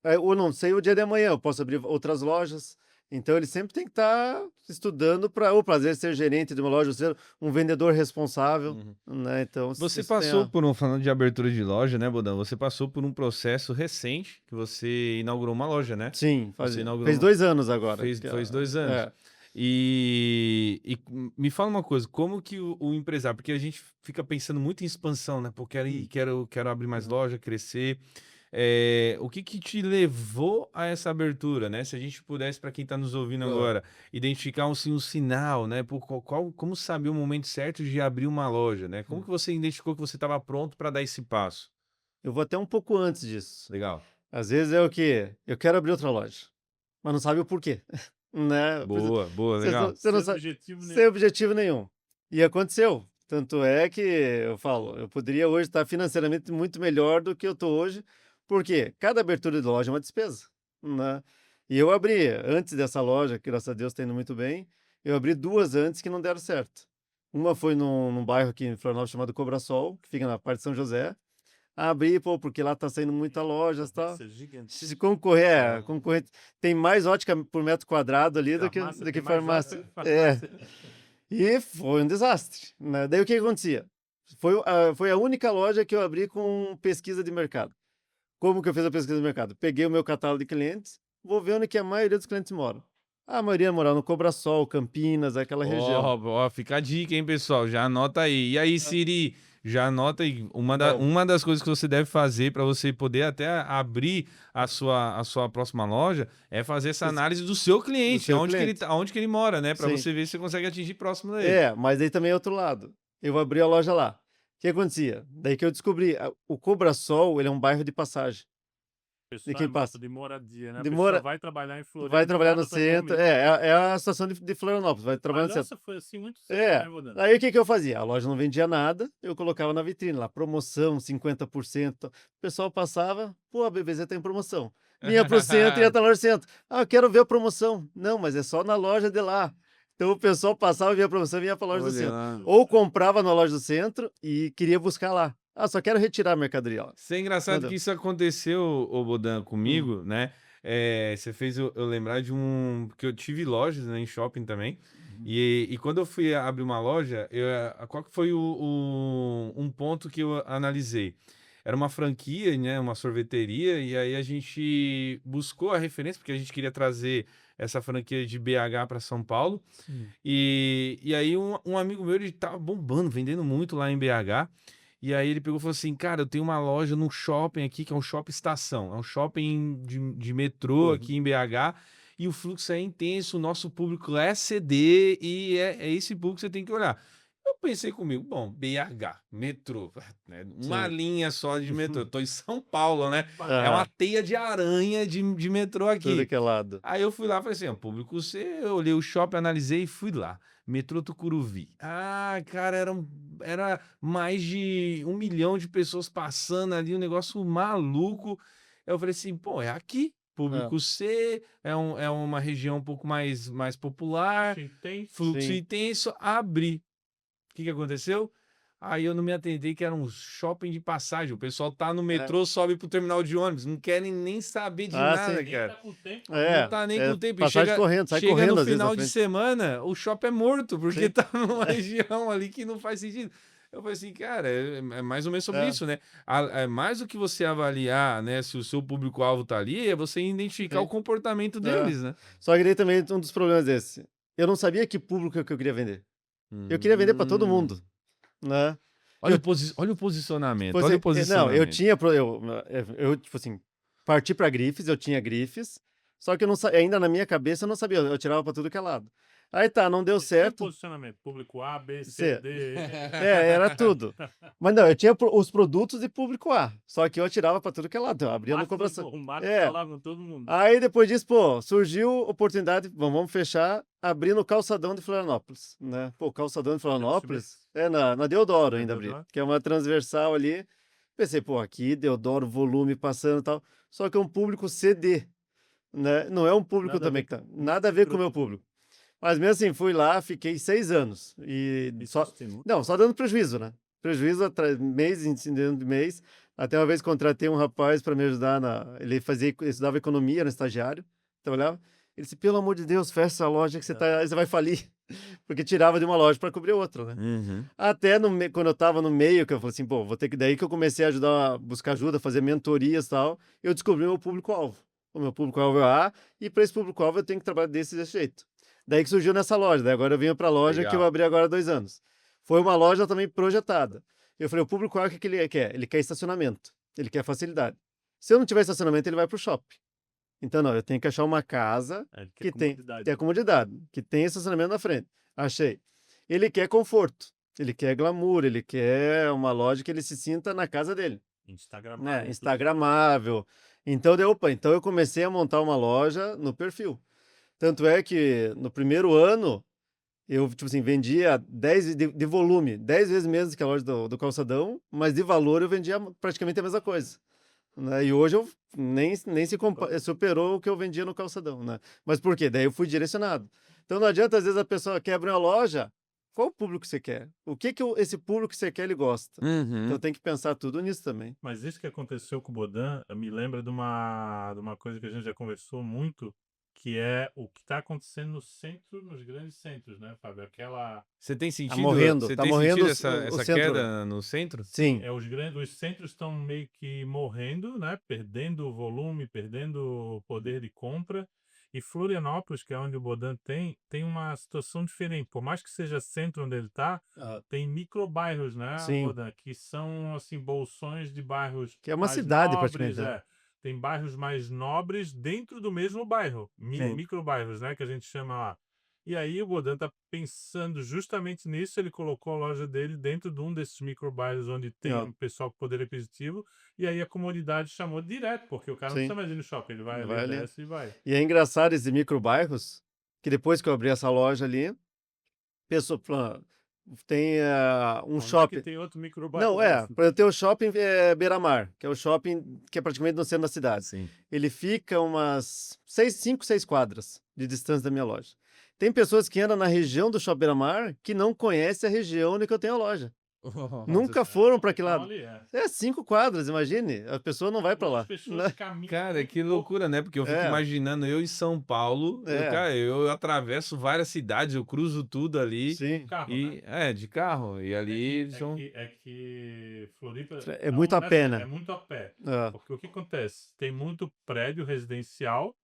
eu não sei o dia de amanhã, eu posso abrir outras lojas, Então, ele sempre tem que estar estudando para, ou prazer ser gerente de uma loja, ou ser um vendedor responsável, né? Então, Você isso tem passou por falando de abertura de loja, né, Bodão? Você passou por um processo recente que você inaugurou uma loja, né? Sim, Você inaugurou fez 2 anos agora. fez 2 anos. É. E me fala uma coisa, como que o empresário, porque a gente fica pensando muito em expansão, né? Pô, quero abrir mais loja, crescer. O que te levou a essa abertura, né? Se a gente pudesse, para quem está nos ouvindo agora, identificar um sinal, né? Como saber o momento certo de abrir uma loja, né? Como que você identificou que você estava pronto para dar esse passo? Eu vou até um pouco antes disso. Legal. Às vezes é o quê? Eu quero abrir outra loja, mas não sabe o porquê, né? Boa, legal. Você não Sem sabe, objetivo sem nenhum. objetivo nenhum. E aconteceu. Tanto é que eu falo, eu poderia hoje estar financeiramente muito melhor do que eu estou hoje, porque cada abertura de loja é uma despesa, né? E eu abri, antes dessa loja, que graças a Deus está indo muito bem, eu abri 2 antes que não deram certo. Uma foi num bairro aqui em Florianópolis chamado Cobrasol, que fica na parte de São José. Abri, pô, porque lá tá saindo muita lojas e tal. Isso é gigante. Se concorrer, concorrente, tem mais ótica por metro quadrado ali do que Tem mais farmácia. ótica que É, farmácia. e foi um desastre, né? Daí o que acontecia? Foi a única loja que eu abri com pesquisa de mercado. Como que eu fiz a pesquisa de mercado? Peguei o meu catálogo de clientes, vou ver onde que a maioria dos clientes moram. A maioria mora no Cobrasol, Campinas, aquela região. Ó, fica a dica, hein, pessoal? Já anota aí. E aí, Siri, já anota aí. Uma das coisas que você deve fazer para você poder até abrir a sua próxima loja é fazer essa análise do seu cliente, seu onde cliente. onde que ele mora, né? Para Sim. você ver se você consegue atingir próximo dele. Mas aí também é outro lado. Eu abri a loja lá. O que acontecia? Daí que eu descobri, o Cobrasol, ele é um bairro de passagem. Pessoal quem é passa? de moradia, né? A Demora- pessoa vai trabalhar em Florianópolis. Vai trabalhar no volta pra centro. Miami. É a situação de Florianópolis, vai trabalhar no Mas centro. essa foi assim muito cedo, É, né, Bodano? aí o que eu fazia? A loja não vendia nada, eu colocava na vitrine lá, promoção, 50%. O pessoal passava, pô, a BBZ tá em promoção. Vinha pro centro e ia estar lá no centro. Ah, eu quero ver a promoção. Não, mas é só na loja de lá. Então o pessoal passava, via a promoção e vinha pra loja do Olha centro. lá. Ou comprava na loja do centro e queria buscar lá. Ah, só quero retirar a mercadoria lá. Isso é engraçado Entendeu? que isso aconteceu, ô Bodan, comigo, né? Você fez eu lembrar de porque eu tive lojas, né, em shopping também. E quando eu fui abrir uma loja, qual que foi um ponto que eu analisei? Era uma franquia, né? Uma sorveteria, e aí a gente buscou a referência, porque a gente queria trazer essa franquia de BH para São Paulo. E aí um amigo meu, ele tava bombando, vendendo muito lá em BH. E aí ele pegou e falou assim, cara, eu tenho uma loja num shopping aqui, que é um shopping estação. É um shopping de metrô aqui em BH. E o fluxo é intenso, o nosso público é CD e é esse público que você tem que olhar. Eu pensei comigo, bom, BH, metrô, né, uma Sim. linha só de metrô. Eu tô em São Paulo, né? É Ah, uma teia de aranha de metrô tudo aqui. que é lado. Aí eu fui lá e falei assim, ó, público C, eu olhei o shopping, analisei e fui lá. Metrô Tucuruvi. Ah, cara, era mais de 1 milhão de pessoas passando ali, um negócio maluco. Eu falei assim, pô, é aqui. Público C, é uma região um pouco mais popular, Tem. fluxo Sim. intenso, abri. O que aconteceu? Aí eu não me atendei que era um shopping de passagem. O pessoal tá no metrô, sobe pro terminal de ônibus. Não querem nem saber de nada, sim. cara. Com tempo. Não tá nem com tempo. E Passagem correndo, sai chega correndo no às vezes na final de frente. semana, o shopping é morto, porque Sim. tá numa região ali que não faz sentido. Eu falei assim, cara, é mais ou menos sobre isso, né? É mais do que você avaliar, né, se o seu público-alvo tá ali, é você identificar Sim. o comportamento deles, né? Só que daí também um dos problemas desse. Eu não sabia que público que eu queria vender. Eu queria vender para todo mundo, né? Olha o posicionamento, Pois olha é, o posicionamento. eu tinha, eu tipo assim, parti para grifes, eu tinha grifes, só que eu não ainda na minha cabeça eu não sabia, eu tirava para tudo que é lado. Aí tá, não deu Tem certo. posicionamento. Público A, B, C, C. D. Era tudo. Mas não, eu tinha os produtos de público A, só que eu tirava para tudo que é lado, eu abria no cobração. O marketing falava com todo mundo. Aí depois disso, pô, surgiu oportunidade, vamos fechar, abrir no calçadão de Florianópolis, né? Pô, calçadão de Florianópolis, na Deodoro ainda abri, Deodoro. que é uma transversal ali. Pensei, pô, aqui Deodoro, volume passando e tal, só que é um público CD, né? Não é um público Nada a também ver que tá, nada a ver com o meu público. Mas mesmo assim, fui lá, fiquei 6 anos e só dando prejuízo, né? Prejuízo mês em dentro de mês. Até uma vez contratei um rapaz para me ajudar ele estudava economia, no estagiário, trabalhava. Ele disse, pelo amor de Deus, fecha essa loja que você vai falir. Porque tirava de uma loja para cobrir outra, né? Uhum. Até quando eu estava no meio, que eu falei assim, pô, vou ter que... Daí que eu comecei a ajudar, buscar ajuda, fazer mentorias e tal, eu descobri o meu público-alvo. O meu público-alvo é A, e para esse público-alvo eu tenho que trabalhar desse jeito. Daí que surgiu nessa loja, daí agora eu venho para a loja que eu Legal. abri agora há 2 anos. Foi uma loja também projetada. Eu falei, o público-alvo, o que ele quer? Ele quer estacionamento, ele quer facilidade. Se eu não tiver estacionamento, ele vai para o shopping. Então, não, eu tenho que achar uma casa que tem a comodidade, que tem estacionamento na frente. Achei. Ele quer conforto, ele quer glamour, ele quer uma loja que ele se sinta na casa dele. Instagramável. Instagramável. Então, então eu comecei a montar uma loja no perfil. Tanto é que no primeiro ano, eu, tipo assim, vendia 10 de volume, 10 vezes menos que a loja do Calçadão, mas de valor eu vendia praticamente a mesma coisa. Né? E hoje eu nem se superou o que eu vendia no Calçadão, né? Mas por quê? Daí eu fui direcionado. Então não adianta, às vezes, a pessoa quer abrir uma loja, qual o público que você quer? O que esse público que você quer, ele gosta? Uhum. Então tem que pensar tudo nisso também. Mas isso que aconteceu com o Bodan, me lembra de uma coisa que a gente já conversou muito, que é o que está acontecendo no centro, nos grandes centros, né, Fábio? Você tem sentido, morrendo, você tá tem morrendo sentido essa centro. queda no centro? Sim. Os centros estão meio que morrendo, né? Perdendo volume, perdendo poder de compra. E Florianópolis, que é onde o Bodan tem uma situação diferente. Por mais que seja centro onde ele está, tem microbairros, né, Sim. Bodan? Que são, assim, bolsões de bairros Que é uma mais cidade, nobres, praticamente. Tem bairros mais nobres dentro do mesmo bairro. Sim. Microbairros, né, que a gente chama lá. E aí o Bodan está pensando justamente nisso, ele colocou a loja dele dentro de um desses microbairros onde tem um pessoal com poder aquisitivo, e aí a comunidade chamou direto, porque o cara não Sim. precisa mais ir no shopping, ele vai Vai ali, ali. desce e vai. E é engraçado esses microbairros, que depois que eu abri essa loja ali, pessoa tem um Onde é shopping. que tem outro microbairro Não, desse? por exemplo, tem o shopping Beira-Mar, que é o shopping que é praticamente no centro da cidade. Sim. Ele fica umas 5, 6 quadras de distância da minha loja. Tem pessoas que andam na região do shopping Beira-Mar que não conhecem a região onde que eu tenho a loja. Nunca foram para aquele lado. Ali, 5 quadras, imagine. A pessoa não vai para lá. As pessoas Né? caminham Cara, muito que pouco. loucura, né? Porque eu fico imaginando eu em São Paulo, eu atravesso várias cidades, eu cruzo tudo ali. Sim. Carro, E, né? de carro. E ali eles são. que Floripa É muito a pé, né? É muito a pé. É. Porque o que acontece? Tem muito prédio residencial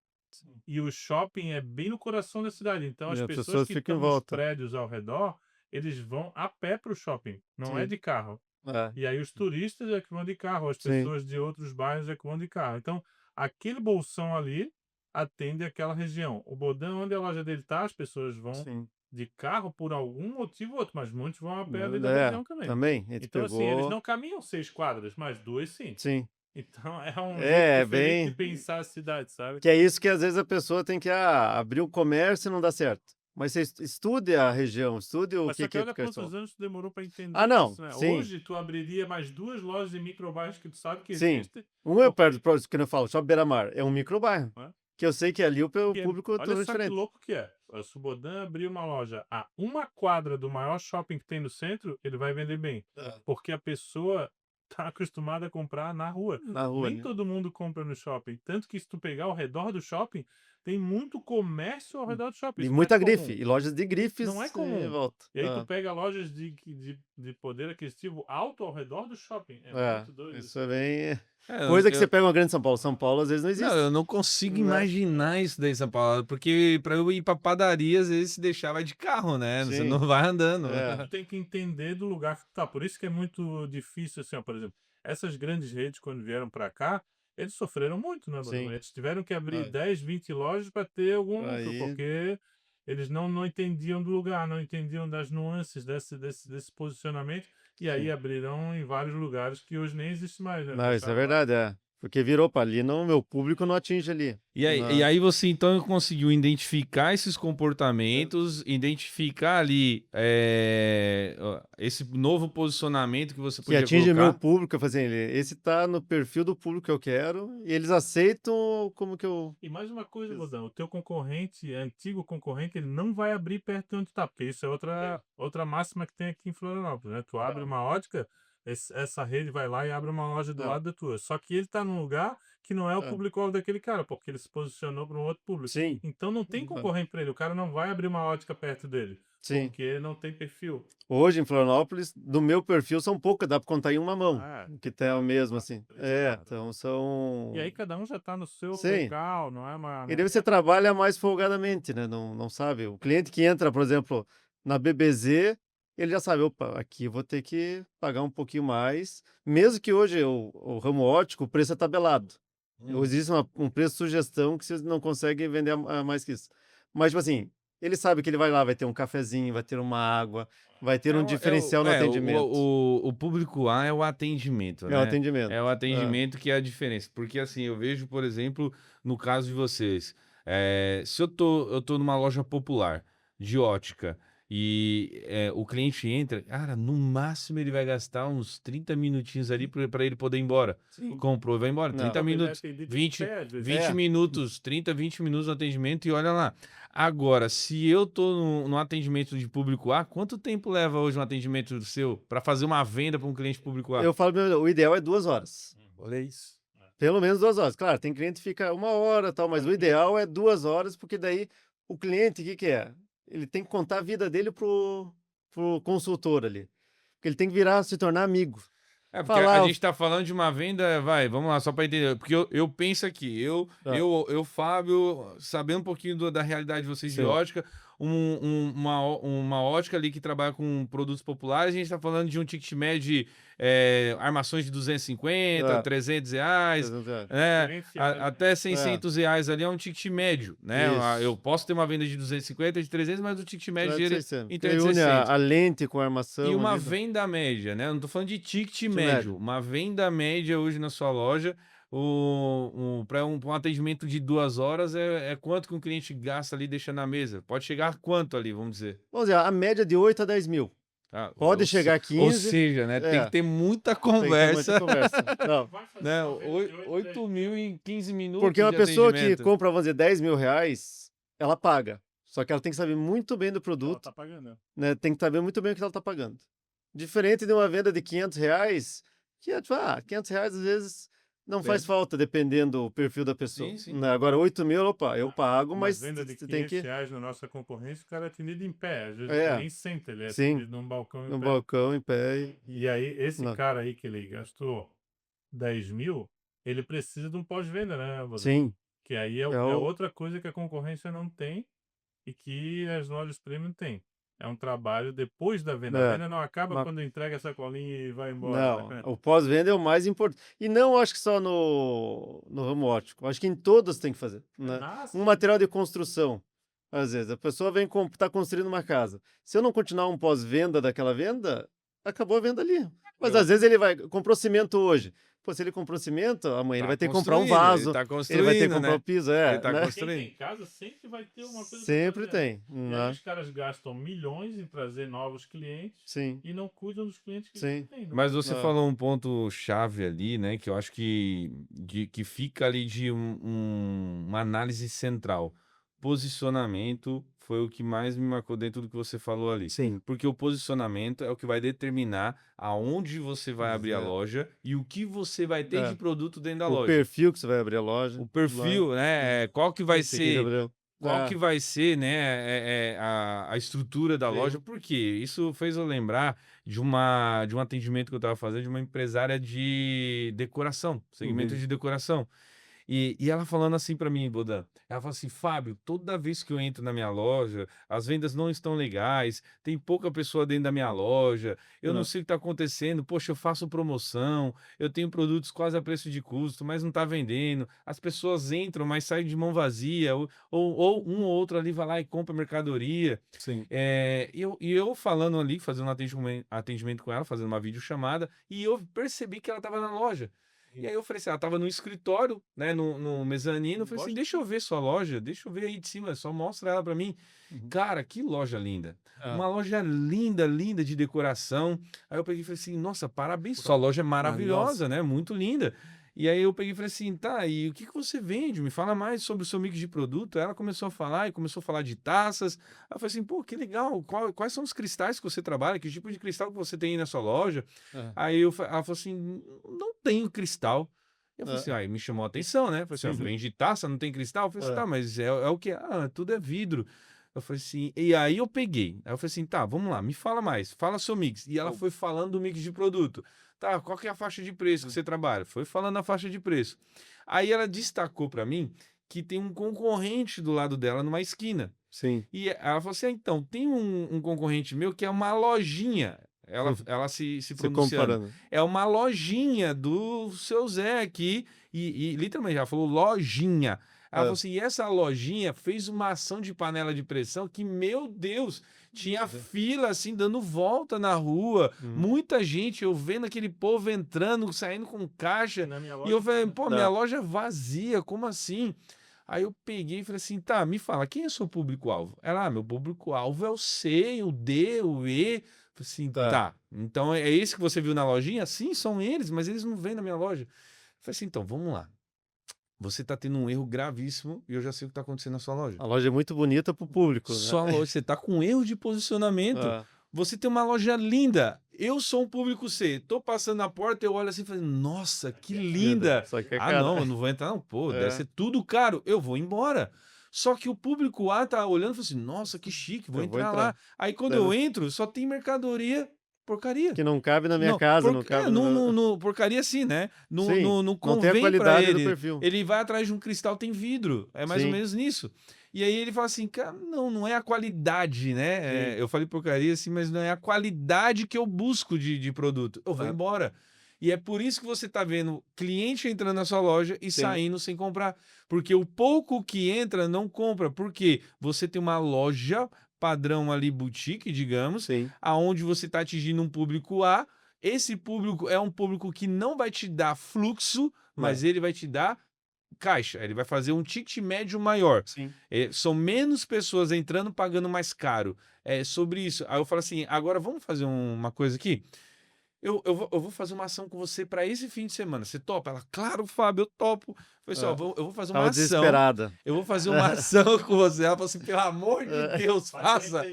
e o shopping é bem no coração da cidade. Então as E as pessoas pessoas que ficam em estão nos volta. prédios ao redor, eles vão a pé para o shopping, não é Sim. de carro. É. E aí os turistas é que vão de carro, as Sim. pessoas de outros bairros é que vão de carro. Então aquele bolsão ali atende aquela região. O Bodan, onde a loja dele está, as pessoas vão Sim. de carro por algum motivo ou outro, mas muitos vão a pé ali da região também. Também. A gente Então, assim, eles pegou... não caminham 6 quadras, mas 2 sim. Sim. Então é um É, jeito diferente bem- de pensar a cidade, sabe? Que é isso que às vezes a pessoa tem que abrir o comércio e não dá certo. Mas você estude a região, estude o Mas só que é olha quantos pessoal. anos tu demorou para entender Ah, não, isso, né? sim. Hoje tu abriria mais 2 lojas em microbairros que tu sabe que Sim. existem. Um é perto, que eu falo, Shopping Beira-Mar, é um microbairro. É. Que eu sei que ali o Que é- público é olha todo só diferente. que louco que é. Se o Bodan abrir uma loja a 1 quadra do maior shopping que tem no centro, ele vai vender bem. Porque a pessoa tá acostumada a comprar na rua. Na rua. Nem né? todo mundo compra no shopping. Tanto que se tu pegar ao redor do shopping, tem muito comércio ao redor do shopping. E Isso não muita é grife. comum. E lojas de grifes. Não é comum. Em volta. E aí tu pega lojas de poder aquisitivo alto ao redor do shopping. É muito doido. Isso é bem... É, Coisa que você pega uma grande São Paulo. São Paulo às vezes não existe. Não, eu não consigo Né? imaginar isso daí em São Paulo. Porque pra eu ir pra padaria, às vezes se deixar vai de carro, né? Você Sim. não vai andando. É. Tu tem que entender do lugar que tu tá. Por isso que é muito difícil, assim, ó, por exemplo, essas grandes redes, quando vieram para cá, eles sofreram muito, né, Bruno? Sim. Eles tiveram que abrir Aí. 10, 20 lojas para ter algum lucro, Aí. porque eles não entendiam do lugar, não entendiam das nuances desse posicionamento, e aí Sim. abriram em vários lugares que hoje nem existe mais, né? Não, isso é Fecharam lá. verdade, Porque virou para ali, não, meu público não atinge ali. E aí você então conseguiu identificar esses comportamentos, identificar ali esse novo posicionamento que você Que podia atinge colocar. meu público, eu falei assim, esse tá no perfil do público que eu quero, e eles aceitam como que eu... E mais uma coisa, Bodão, o teu concorrente, antigo concorrente, ele não vai abrir perto de onde tu tá, porque isso é outra máxima que tem aqui em Florianópolis, né? Tu abre uma ótica, essa rede vai lá e abre uma loja do Não. lado da tua. Só que ele está num lugar que não é o É. público-alvo daquele cara, porque ele se posicionou para um outro público. Sim, Então não tem concorrente para ele. O cara não vai abrir uma ótica perto dele, sim. porque não tem perfil. Hoje em Florianópolis, do meu perfil, são poucas, dá para contar em uma mão, que tem o mesmo, assim. Então são... E aí cada um já está no seu Sim. local, não é uma... E daí você trabalha mais folgadamente, né? Não sabe. O cliente que entra, por exemplo, na BBZ, ele já sabe, opa, aqui eu vou ter que pagar um pouquinho mais. Mesmo que hoje o ramo óptico, o preço é tabelado. Existe um preço de sugestão que você não consegue vender a mais que isso. Mas, tipo assim, ele sabe que ele vai lá, vai ter um cafezinho, vai ter uma água, vai ter um diferencial no atendimento. O público A é o atendimento, É né? o atendimento. É o atendimento que é a diferença. Porque assim, eu vejo, por exemplo, no caso de vocês, se eu tô numa loja popular de ótica e o cliente entra, cara, no máximo ele vai gastar uns 30 minutinhos ali para ele poder ir embora. Sim. Comprou, vai embora. Não. 30 minutos, 20 minutos, 30, 20 minutos no atendimento e olha lá. Agora, se eu tô no atendimento de público A, quanto tempo leva hoje um atendimento seu para fazer uma venda para um cliente público A? Eu falo, o ideal é 2 horas. Olha isso. Pelo menos 2 horas. Claro, tem cliente que fica 1 hora, tal, mas o ideal é 2 horas, porque daí o cliente, o que é? Ele tem que contar a vida dele pro consultor ali. Porque ele tem que se tornar amigo. Porque Falar- a gente tá falando de uma venda, vamos lá, só para entender. Porque eu penso aqui, Fábio, sabendo um pouquinho da realidade de vocês de Sim. ótica, uma ótica ali que trabalha com produtos populares, a gente tá falando de um ticket médio de armações de 250, 300 reais, né? Até 600 reais ali é um ticket médio, né? Isso. Eu posso ter uma venda de 250, de 300, mas o ticket médio Ele em une 360. a lente com a armação. E uma ali, venda média, né? Eu não tô falando de ticket médio. médio. Uma venda média hoje na sua loja, para um atendimento de 2 horas, é quanto que um cliente gasta ali deixando na mesa? Pode chegar a quanto ali, vamos dizer? Vamos dizer, a média de 8 a 10 mil. Ah, Pode chegar a 15. Ou seja, né? Tem que ter muita conversa. Tem que ter muita conversa. Não, Né? 8 mil em 15 minutos. porque uma de pessoa que atendimento. compra, vamos dizer, 10 mil reais, ela paga. Só que ela tem que saber muito bem do Ela produto, tá pagando. né? Tem que saber muito bem o que ela está pagando. Diferente de uma venda de 500 reais, que é tipo, 500 reais às vezes não faz falta, dependendo do perfil da pessoa. Sim, sim. Né? Agora, 8 mil, opa, eu pago, Uma mas venda de você 500 tem que reais na nossa concorrência, o cara é atendido em pé. Às vezes É. ele nem senta, ele é Sim. atendido num balcão em no pé. balcão, em pé. E aí, esse Não. cara aí que ele gastou 10 mil, ele precisa de um pós-venda, né, Rodrigo? Sim. Que aí é outra coisa que a concorrência não tem e que as lojas premium têm. É um trabalho depois da venda. A venda não acaba quando entrega essa colinha e vai embora. Não, né? o pós-venda é o mais importante. E não acho que só no ramo óptico. Acho que em todas tem que fazer. Né? Nossa. Um material de construção. Às vezes, a pessoa vem tá construindo uma casa. Se eu não continuar um pós-venda daquela venda, acabou a venda ali. Mas às vezes ele comprou cimento hoje. Pô, se ele comprou cimento, amanhã ele vai ter que comprar um vaso. Ele vai ter que comprar o piso. Ele tá né? construindo. Quem tem casa sempre vai ter uma coisa. Sempre pra fazer. tem. E aí os caras gastam milhões em trazer novos clientes Sim. e não cuidam dos clientes que Sim. têm. Mas você falou um ponto chave ali, né? Que eu acho que fica ali de uma análise central. Posicionamento foi o que mais me marcou dentro do que você falou ali. Sim. Porque o posicionamento é o que vai determinar aonde você vai abrir a Exato. loja e o que você vai ter de produto dentro da O loja. perfil que você vai abrir a loja. O perfil, né? Qual que vai ser... Qual que vai ser, né, a estrutura da loja? Porque isso fez eu lembrar de um atendimento que eu estava fazendo de uma empresária de decoração, segmento de decoração. E ela falando assim para mim, Bodan, ela falou assim, Fábio, toda vez que eu entro na minha loja, as vendas não estão legais, tem pouca pessoa dentro da minha loja, eu não sei o que está acontecendo, poxa, eu faço promoção, eu tenho produtos quase a preço de custo, mas não está vendendo, as pessoas entram, mas saem de mão vazia, ou um ou outro ali vai lá e compra mercadoria. Sim. E eu falando ali, fazendo um atendimento com ela, fazendo uma videochamada, e eu percebi que ela estava na loja. E aí eu falei assim, ela tava no escritório, né, no mezanino, eu falei assim, deixa eu ver sua loja, deixa eu ver aí de cima, só mostra ela pra mim. Cara, que loja linda. Uma loja linda, linda de decoração. Aí eu peguei e falei assim, nossa, parabéns, sua loja é maravilhosa, né, muito linda. E aí eu peguei e falei assim, tá, e o que você vende? Me fala mais sobre o seu mix de produto. Aí ela começou a falar e começou a falar de taças. Aí eu falei assim, pô, que legal, quais são os cristais que você trabalha? Que tipo de cristal que você tem aí na sua loja? Aí ela falou assim, não tenho cristal. Eu falei assim, aí me chamou a atenção, né? Eu falei assim, vende taça, não tem cristal? Eu falei assim, tá, mas é o que? Ah, tudo é vidro. Eu falei assim, e aí eu peguei. Aí eu falei assim, tá, vamos lá, me fala mais, fala seu mix. E ela foi falando do mix de produto. Tá, qual que é a faixa de preço que você trabalha? Foi falando a faixa de preço. Aí ela destacou para mim que tem um concorrente do lado dela numa esquina. Sim. E ela falou assim, então, tem um concorrente meu que é uma lojinha. Ela se pronunciando. É uma lojinha do seu Zé aqui. E literalmente, ela falou lojinha. Ela falou assim, e essa lojinha fez uma ação de panela de pressão que, meu Deus, tinha fila, assim, dando volta na rua. Muita gente, eu vendo aquele povo entrando, saindo com caixa. E eu falei, pô, minha loja vazia, como assim? Aí eu peguei e falei assim, tá, me fala, quem é seu público-alvo? Ela, meu público-alvo é o C, o D, o E. Eu falei assim, tá. Então é esse que você viu na lojinha? Sim, são eles, mas eles não vêm na minha loja. Eu falei assim, então, vamos lá. Você está tendo um erro gravíssimo e eu já sei o que está acontecendo na sua loja. A loja é muito bonita para o público, né? Sua loja, você está com um erro de posicionamento. Você tem uma loja linda. Eu sou um público C. Tô passando na porta, eu olho assim e falo, nossa, que linda. Só que é caro. Não, eu não vou entrar não. Pô, deve ser tudo caro. Eu vou embora. Só que o público A tá olhando e fala assim, nossa, que chique, vou entrar lá. Aí quando eu entro, só tem mercadoria porcaria. Que não cabe na minha casa, não cabe no porcaria sim, né? Não convém tem a qualidade do perfil. Ele vai atrás de um cristal, tem vidro. É mais ou menos nisso. E aí ele fala assim, cara, não é a qualidade, né? Eu falei porcaria assim, mas não é a qualidade que eu busco de produto. Eu vou embora. E é por isso que você tá vendo cliente entrando na sua loja e saindo sem comprar. Porque o pouco que entra não compra. Porque você tem uma loja padrão ali, boutique, digamos, aonde você está atingindo um público A. Esse público é um público que não vai te dar fluxo, mas ele vai te dar caixa. Ele vai fazer um ticket médio maior. São menos pessoas entrando, pagando mais caro. É sobre isso. Aí eu falo assim, agora vamos fazer uma coisa aqui? Eu vou fazer uma ação com você para esse fim de semana. Você topa? Ela, claro, Fábio, eu topo. Eu falei assim, eu vou fazer uma ação. Desesperada. Eu vou fazer uma ação com você. Ela falou assim, pelo amor de Deus, faça.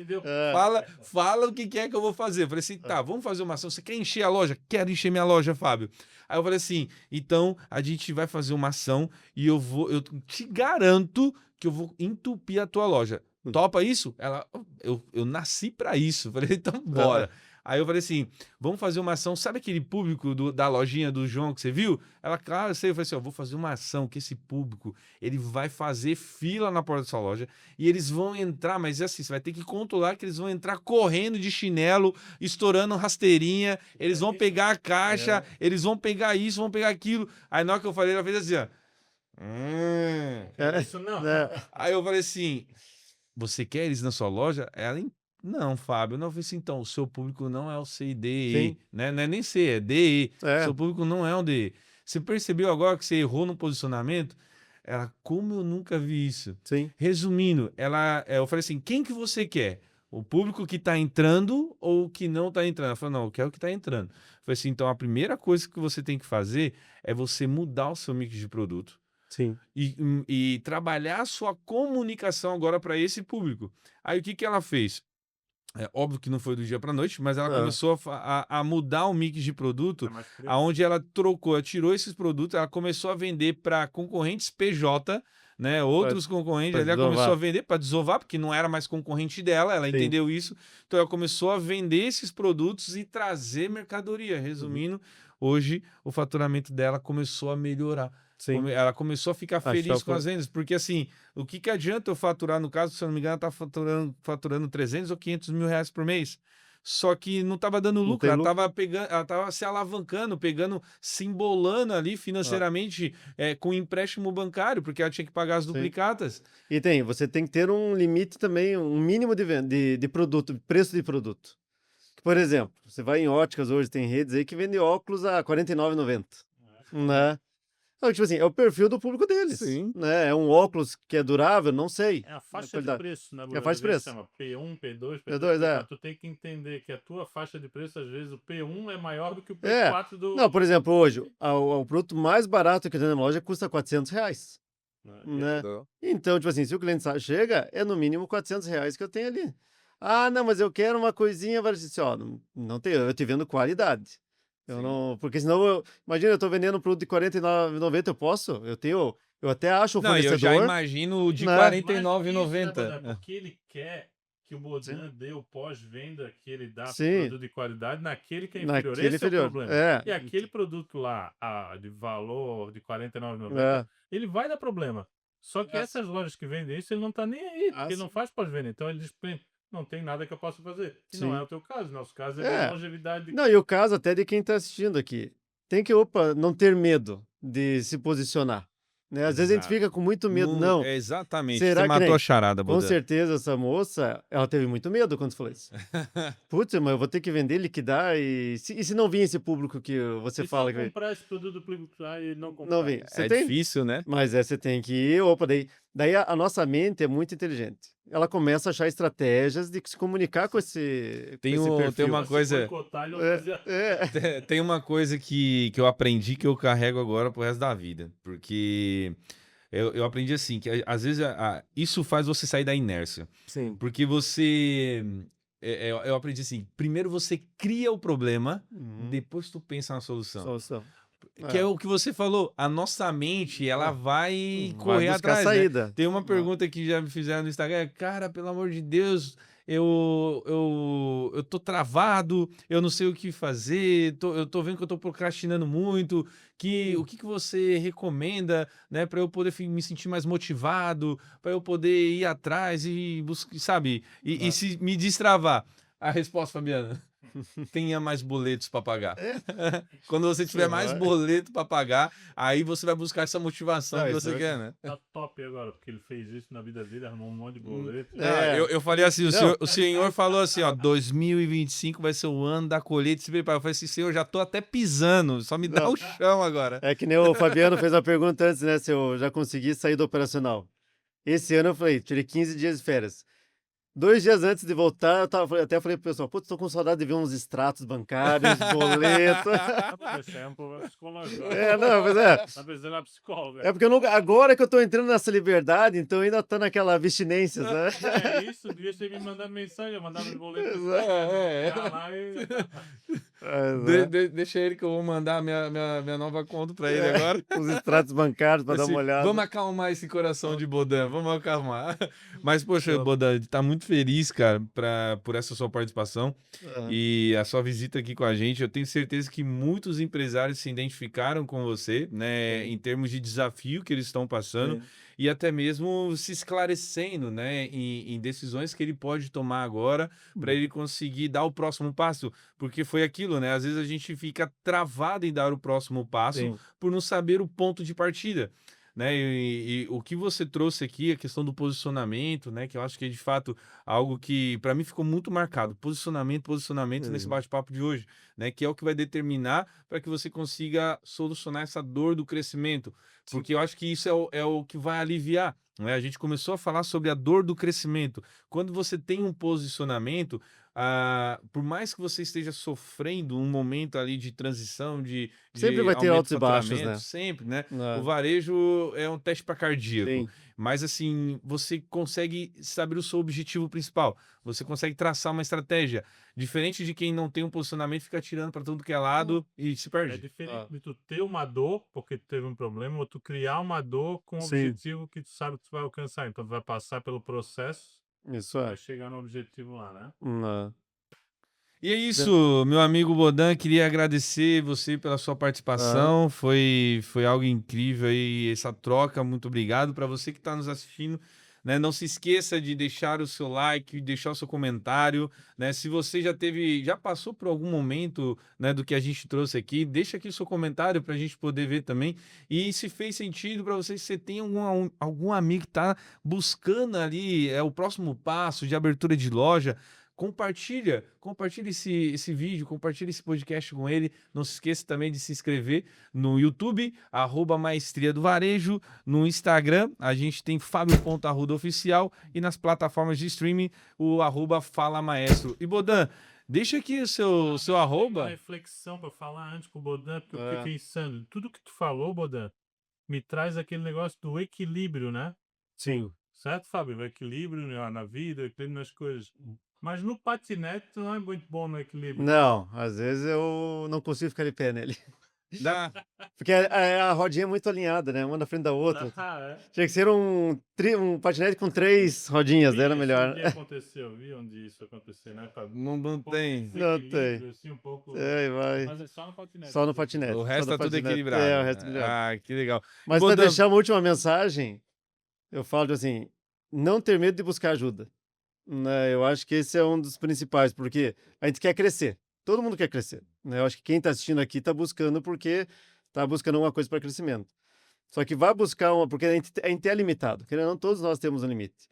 Fala o que é que eu vou fazer. Eu falei assim, tá, vamos fazer uma ação. Você quer encher a loja? Quero encher minha loja, Fábio. Aí eu falei assim, então a gente vai fazer uma ação e eu te garanto que eu vou entupir a tua loja. Topa isso? Ela, eu nasci para isso. Eu falei, então bora. Aí eu falei assim, vamos fazer uma ação, sabe aquele público da lojinha do João que você viu? Ela, claro, eu sei. Eu falei assim, vou fazer uma ação que esse público, ele vai fazer fila na porta da sua loja e eles vão entrar, mas é assim, você vai ter que controlar que eles vão entrar correndo de chinelo, estourando rasteirinha, eles vão pegar a caixa, eles vão pegar isso, vão pegar aquilo. Aí na hora que eu falei, ela fez assim, ó. Isso não. Aí eu falei assim, você quer eles na sua loja? Ela, não, Fábio, não. Eu falei assim, então, o seu público não é o C e D E, né? Não é nem C, é D E. Seu público não é um D E. Você percebeu agora que você errou no posicionamento? Ela, como eu nunca vi isso? Resumindo, eu falei assim, quem que você quer? O público que está entrando ou o que não está entrando? Ela falou, não, eu quero o que está entrando. Eu falei assim, então a primeira coisa que você tem que fazer é você mudar o seu mix de produto. E trabalhar a sua comunicação agora para esse público. Aí o que ela fez? É óbvio que não foi do dia para noite, mas ela começou a mudar o mix de produto, aonde ela tirou esses produtos, ela começou a vender para concorrentes PJ, né? Outros concorrentes, ela começou a vender para desovar, porque não era mais concorrente dela, ela entendeu isso. Então ela começou a vender esses produtos e trazer mercadoria. Resumindo, hoje o faturamento dela começou a melhorar. Ela começou a ficar feliz com as vendas, porque assim, o que adianta eu faturar, no caso, se eu não me engano, ela tá faturando 300 ou 500 mil reais por mês, só que não estava dando lucro, ela estava se alavancando, se embolando ali financeiramente com empréstimo bancário, porque ela tinha que pagar as duplicatas. E você tem que ter um limite também, um mínimo de produto, preço de produto. Por exemplo, você vai em óticas hoje, tem redes aí que vendem óculos a R$ 49,90, né? Não, tipo assim, é o perfil do público deles. Sim. Né? É um óculos que é durável, não sei. É a faixa de qualidade. preço, né? É a faixa de preço. Chama P1, P2, P2, P4. Tu tem que entender que a tua faixa de preço, às vezes, o P1 é maior do que o É. P4 do... Não, por exemplo, hoje, o produto mais barato que tem na loja custa R$400. Né? Então, tipo assim, se o cliente chega, é no mínimo R$400 que eu tenho ali. Ah, não, mas eu quero uma coisinha, vai dizer assim, ó, não tem, eu te vendo qualidade. Eu não, porque senão, imagina, eu tô vendendo um produto de R$49,90, eu até acho o Não, eu fornecedor... já imagino o de né? R$49,90. Porque ele quer que o Bodan dê o pós-venda que ele dá pro Sim. produto de qualidade naquele que é inferior. Naquele Esse inferior. é o problema. É. E aquele produto lá, de valor de R$49,90, É. ele vai dar problema. Só que essas lojas que vendem isso, ele não tá nem aí, porque ele não faz pós-venda. Então ele diz, não tem nada que eu possa fazer. E não é o teu caso. Nosso caso é de longevidade. Não, e o caso até de quem está assistindo aqui. Tem que, não ter medo de se posicionar. Né? Às vezes a gente fica com muito medo. Não. Exatamente. Será Você que matou nem- a charada, Com Bodan. certeza essa moça, ela teve muito medo quando falou isso. Putz, mas eu vou ter que vender, liquidar e se não vir esse público que você E fala se que eu comprar esse produto do público e não comprar? não vem. É difícil, né? Mas você tem que ir, daí a nossa mente é muito inteligente. Ela começa a achar estratégias de se comunicar com esse perfil. Tem uma coisa... Tem uma coisa que eu aprendi que eu carrego agora pro resto da vida. Porque eu aprendi assim, que às vezes isso faz você sair da inércia. Sim. Porque você... eu aprendi assim, primeiro você cria o problema, depois tu pensa na solução. Que é o que você falou, a nossa mente, ela vai correr buscar atrás, saída. né? Tem uma pergunta que já me fizeram no Instagram, cara, pelo amor de Deus, eu tô travado, eu não sei o que fazer, eu tô vendo que eu tô procrastinando muito, o que você recomenda, né, para eu poder me sentir mais motivado, para eu poder ir atrás e buscar, sabe, e se me destravar. A resposta, Fabiana, tenha mais boletos para pagar. Quando você tiver mais boleto para pagar, aí você vai buscar essa motivação que você quer, né? Tá top agora, porque ele fez isso na vida dele, arrumou um monte de boleto. Eu falei assim, o senhor falou assim, ó, 2025 vai ser o ano da colheita, se prepara. Eu falei assim, senhor, já tô até pisando, só me dá o chão agora. É que nem o Fabiano fez uma pergunta antes, né, se eu já consegui sair do operacional. Esse ano eu falei, tirei 15 dias de férias. 2 dias antes de voltar, até falei pro pessoal, putz, tô com saudade de ver uns extratos bancários, boleto. Tá precisando de psicóloga. É porque agora que eu tô entrando nessa liberdade, então ainda tô naquela abstinência, né? É isso, devia ter me mandado mensagem, eu mandava os boletos. Deixa ele que eu vou mandar minha nova conta pra ele agora. Os extratos bancários pra dar uma olhada. Vamos acalmar esse coração de Bodan, vamos acalmar. Mas, poxa, Bodan, tá muito feliz, cara, por essa sua participação e a sua visita aqui com a gente. Eu tenho certeza que muitos empresários se identificaram com você, né, em termos de desafio que eles estão passando. E até mesmo se esclarecendo, né, em decisões que ele pode tomar agora para ele conseguir dar o próximo passo, porque foi aquilo, né, às vezes a gente fica travado em dar o próximo passo por não saber o ponto de partida, né, e o que você trouxe aqui, a questão do posicionamento, né, que eu acho que é de fato algo que para mim ficou muito marcado, posicionamento nesse bate-papo de hoje, né, que é o que vai determinar para que você consiga solucionar essa dor do crescimento, porque eu acho que isso é o que vai aliviar, né? A gente começou a falar sobre a dor do crescimento. Quando você tem um posicionamento, por mais que você esteja sofrendo um momento ali de transição, sempre vai ter altos e baixos, né? Sempre, né? O varejo é um teste para cardíaco. Mas assim, você consegue saber o seu objetivo principal. Você consegue traçar uma estratégia. Diferente de quem não tem um posicionamento, fica tirando para tudo que é lado e se perde. É diferente de tu ter uma dor porque tu teve um problema, ou tu criar uma dor com um objetivo que tu sabe que tu vai alcançar. Então tu vai passar pelo processo, vai chegar no objetivo lá, né? E é isso, meu amigo Bodan, queria agradecer você pela sua participação, foi algo incrível aí, essa troca, muito obrigado. Para você que está nos assistindo, né, não se esqueça de deixar o seu like, deixar o seu comentário, né, se você já passou por algum momento, né, do que a gente trouxe aqui, deixa aqui o seu comentário para a gente poder ver também, e se fez sentido para você, se você tem algum amigo que está buscando ali o próximo passo de abertura de loja, compartilha esse vídeo, compartilha esse podcast com ele. Não se esqueça também de se inscrever no YouTube, @Maestria do Varejo, no Instagram, a gente tem Fábio.Arruda Oficial e nas plataformas de streaming, o @Fala Maestro. E Bodan, deixa aqui o seu arroba. Uma reflexão para falar antes com o Bodan, porque eu fiquei pensando, tudo que tu falou, Bodan, me traz aquele negócio do equilíbrio, né? Sim. Certo, Fábio? O equilíbrio na vida, o equilíbrio nas coisas. Mas no patinete tu não é muito bom no equilíbrio. Não, às vezes eu não consigo ficar de pé nele. Dá. Porque a rodinha é muito alinhada, né? Uma na frente da outra. É. Tinha que ser um patinete com 3 rodinhas, daí era melhor. Onde aconteceu? Vi onde isso aconteceu, né, Fábio? Não tem. Não tem. Assim, um pouco... Vai. Mas é só no patinete. Só no patinete. O resto só no tá tudo patinete. equilibrado. É, o resto equilibrado. Ah, que legal. Mas Bodan, para deixar uma última mensagem, eu falo assim, não ter medo de buscar ajuda. Né? Eu acho que esse é um dos principais, porque a gente quer crescer. Todo mundo quer crescer. Né? Eu acho que quem está assistindo aqui está buscando porque está buscando uma coisa para crescimento. Só que vai buscar porque a gente é limitado. Querendo ou não, todos nós temos um limite.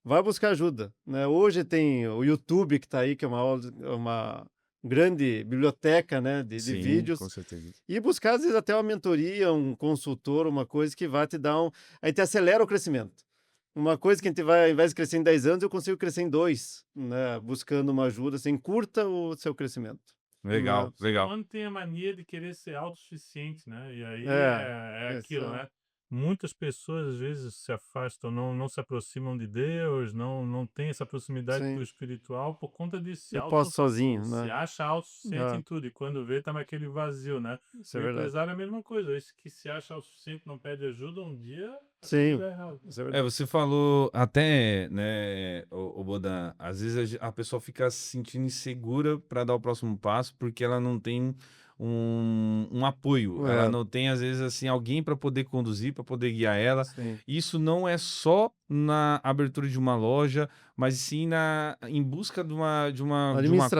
Vai buscar ajuda. Né? Hoje tem o YouTube que está aí, que é uma grande biblioteca, né, de vídeos. Com certeza. E buscar, às vezes, até uma mentoria, um consultor, uma coisa que vai te dar A gente acelera o crescimento. Uma coisa que a gente vai, ao invés de crescer em 10 anos, eu consigo crescer em 2, né? Buscando uma ajuda, assim, curta o seu crescimento. Legal, legal. O humano tem a mania de querer ser autossuficiente, né? E aí É, aquilo, né? Muitas pessoas, às vezes, se afastam, não se aproximam de Deus, não tem essa proximidade Sim. com o espiritual por conta de se Eu posso sozinho, se né? acha autossuficiente em tudo. E quando vê, tá naquele vazio, né? Isso é O verdade. empresário é a mesma coisa. Esse que se acha autossuficiente, não pede ajuda, um dia... Sim. tudo é errado. Isso é verdade. Você falou até, né, o Bodan, às vezes a pessoa fica se sentindo insegura para dar o próximo passo porque ela não tem um apoio, ela não tem, às vezes, assim, alguém para poder conduzir, para poder guiar ela. Sim. Isso não é só na abertura de uma loja, mas sim em busca de uma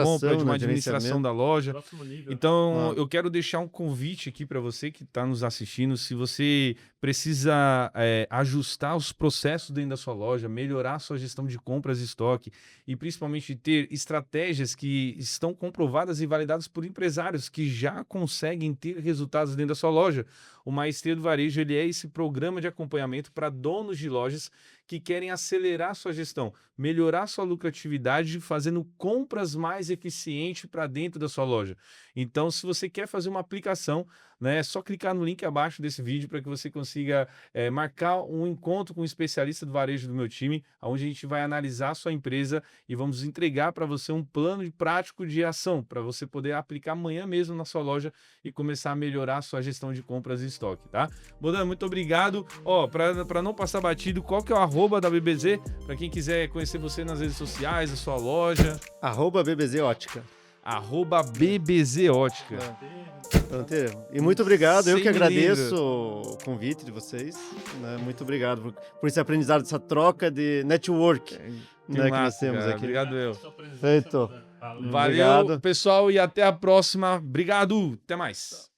compra, de uma administração da loja. Próximo nível. Então, eu quero deixar um convite aqui para você que está nos assistindo. Se você precisa ajustar os processos dentro da sua loja, melhorar a sua gestão de compras e estoque e principalmente ter estratégias que estão comprovadas e validadas por empresários que já conseguem ter resultados dentro da sua loja. O Maestria do Varejo, ele é esse programa de acompanhamento para donos de lojas que querem acelerar sua gestão, melhorar sua lucratividade, fazendo compras mais eficientes para dentro da sua loja. Então, se você quer fazer uma aplicação, né, é só clicar no link abaixo desse vídeo para que você consiga marcar um encontro com um especialista do varejo do meu time, onde a gente vai analisar a sua empresa e vamos entregar para você um plano prático de ação para você poder aplicar amanhã mesmo na sua loja e começar a melhorar a sua gestão de compras e estoque, tá? Bodan, muito obrigado. Para não passar batido, qual que é o arroba da BBZ? Para quem quiser conhecer você nas redes sociais, a sua loja. @BBZ Ótica. @BBZ Ótica. E muito obrigado, eu que Sem agradeço o convite de vocês, né? Muito obrigado por esse aprendizado, essa troca de network, né, que nós temos aqui. Obrigado, eu. Feito. Valeu, Obrigado. pessoal, e até a próxima. Obrigado, até mais.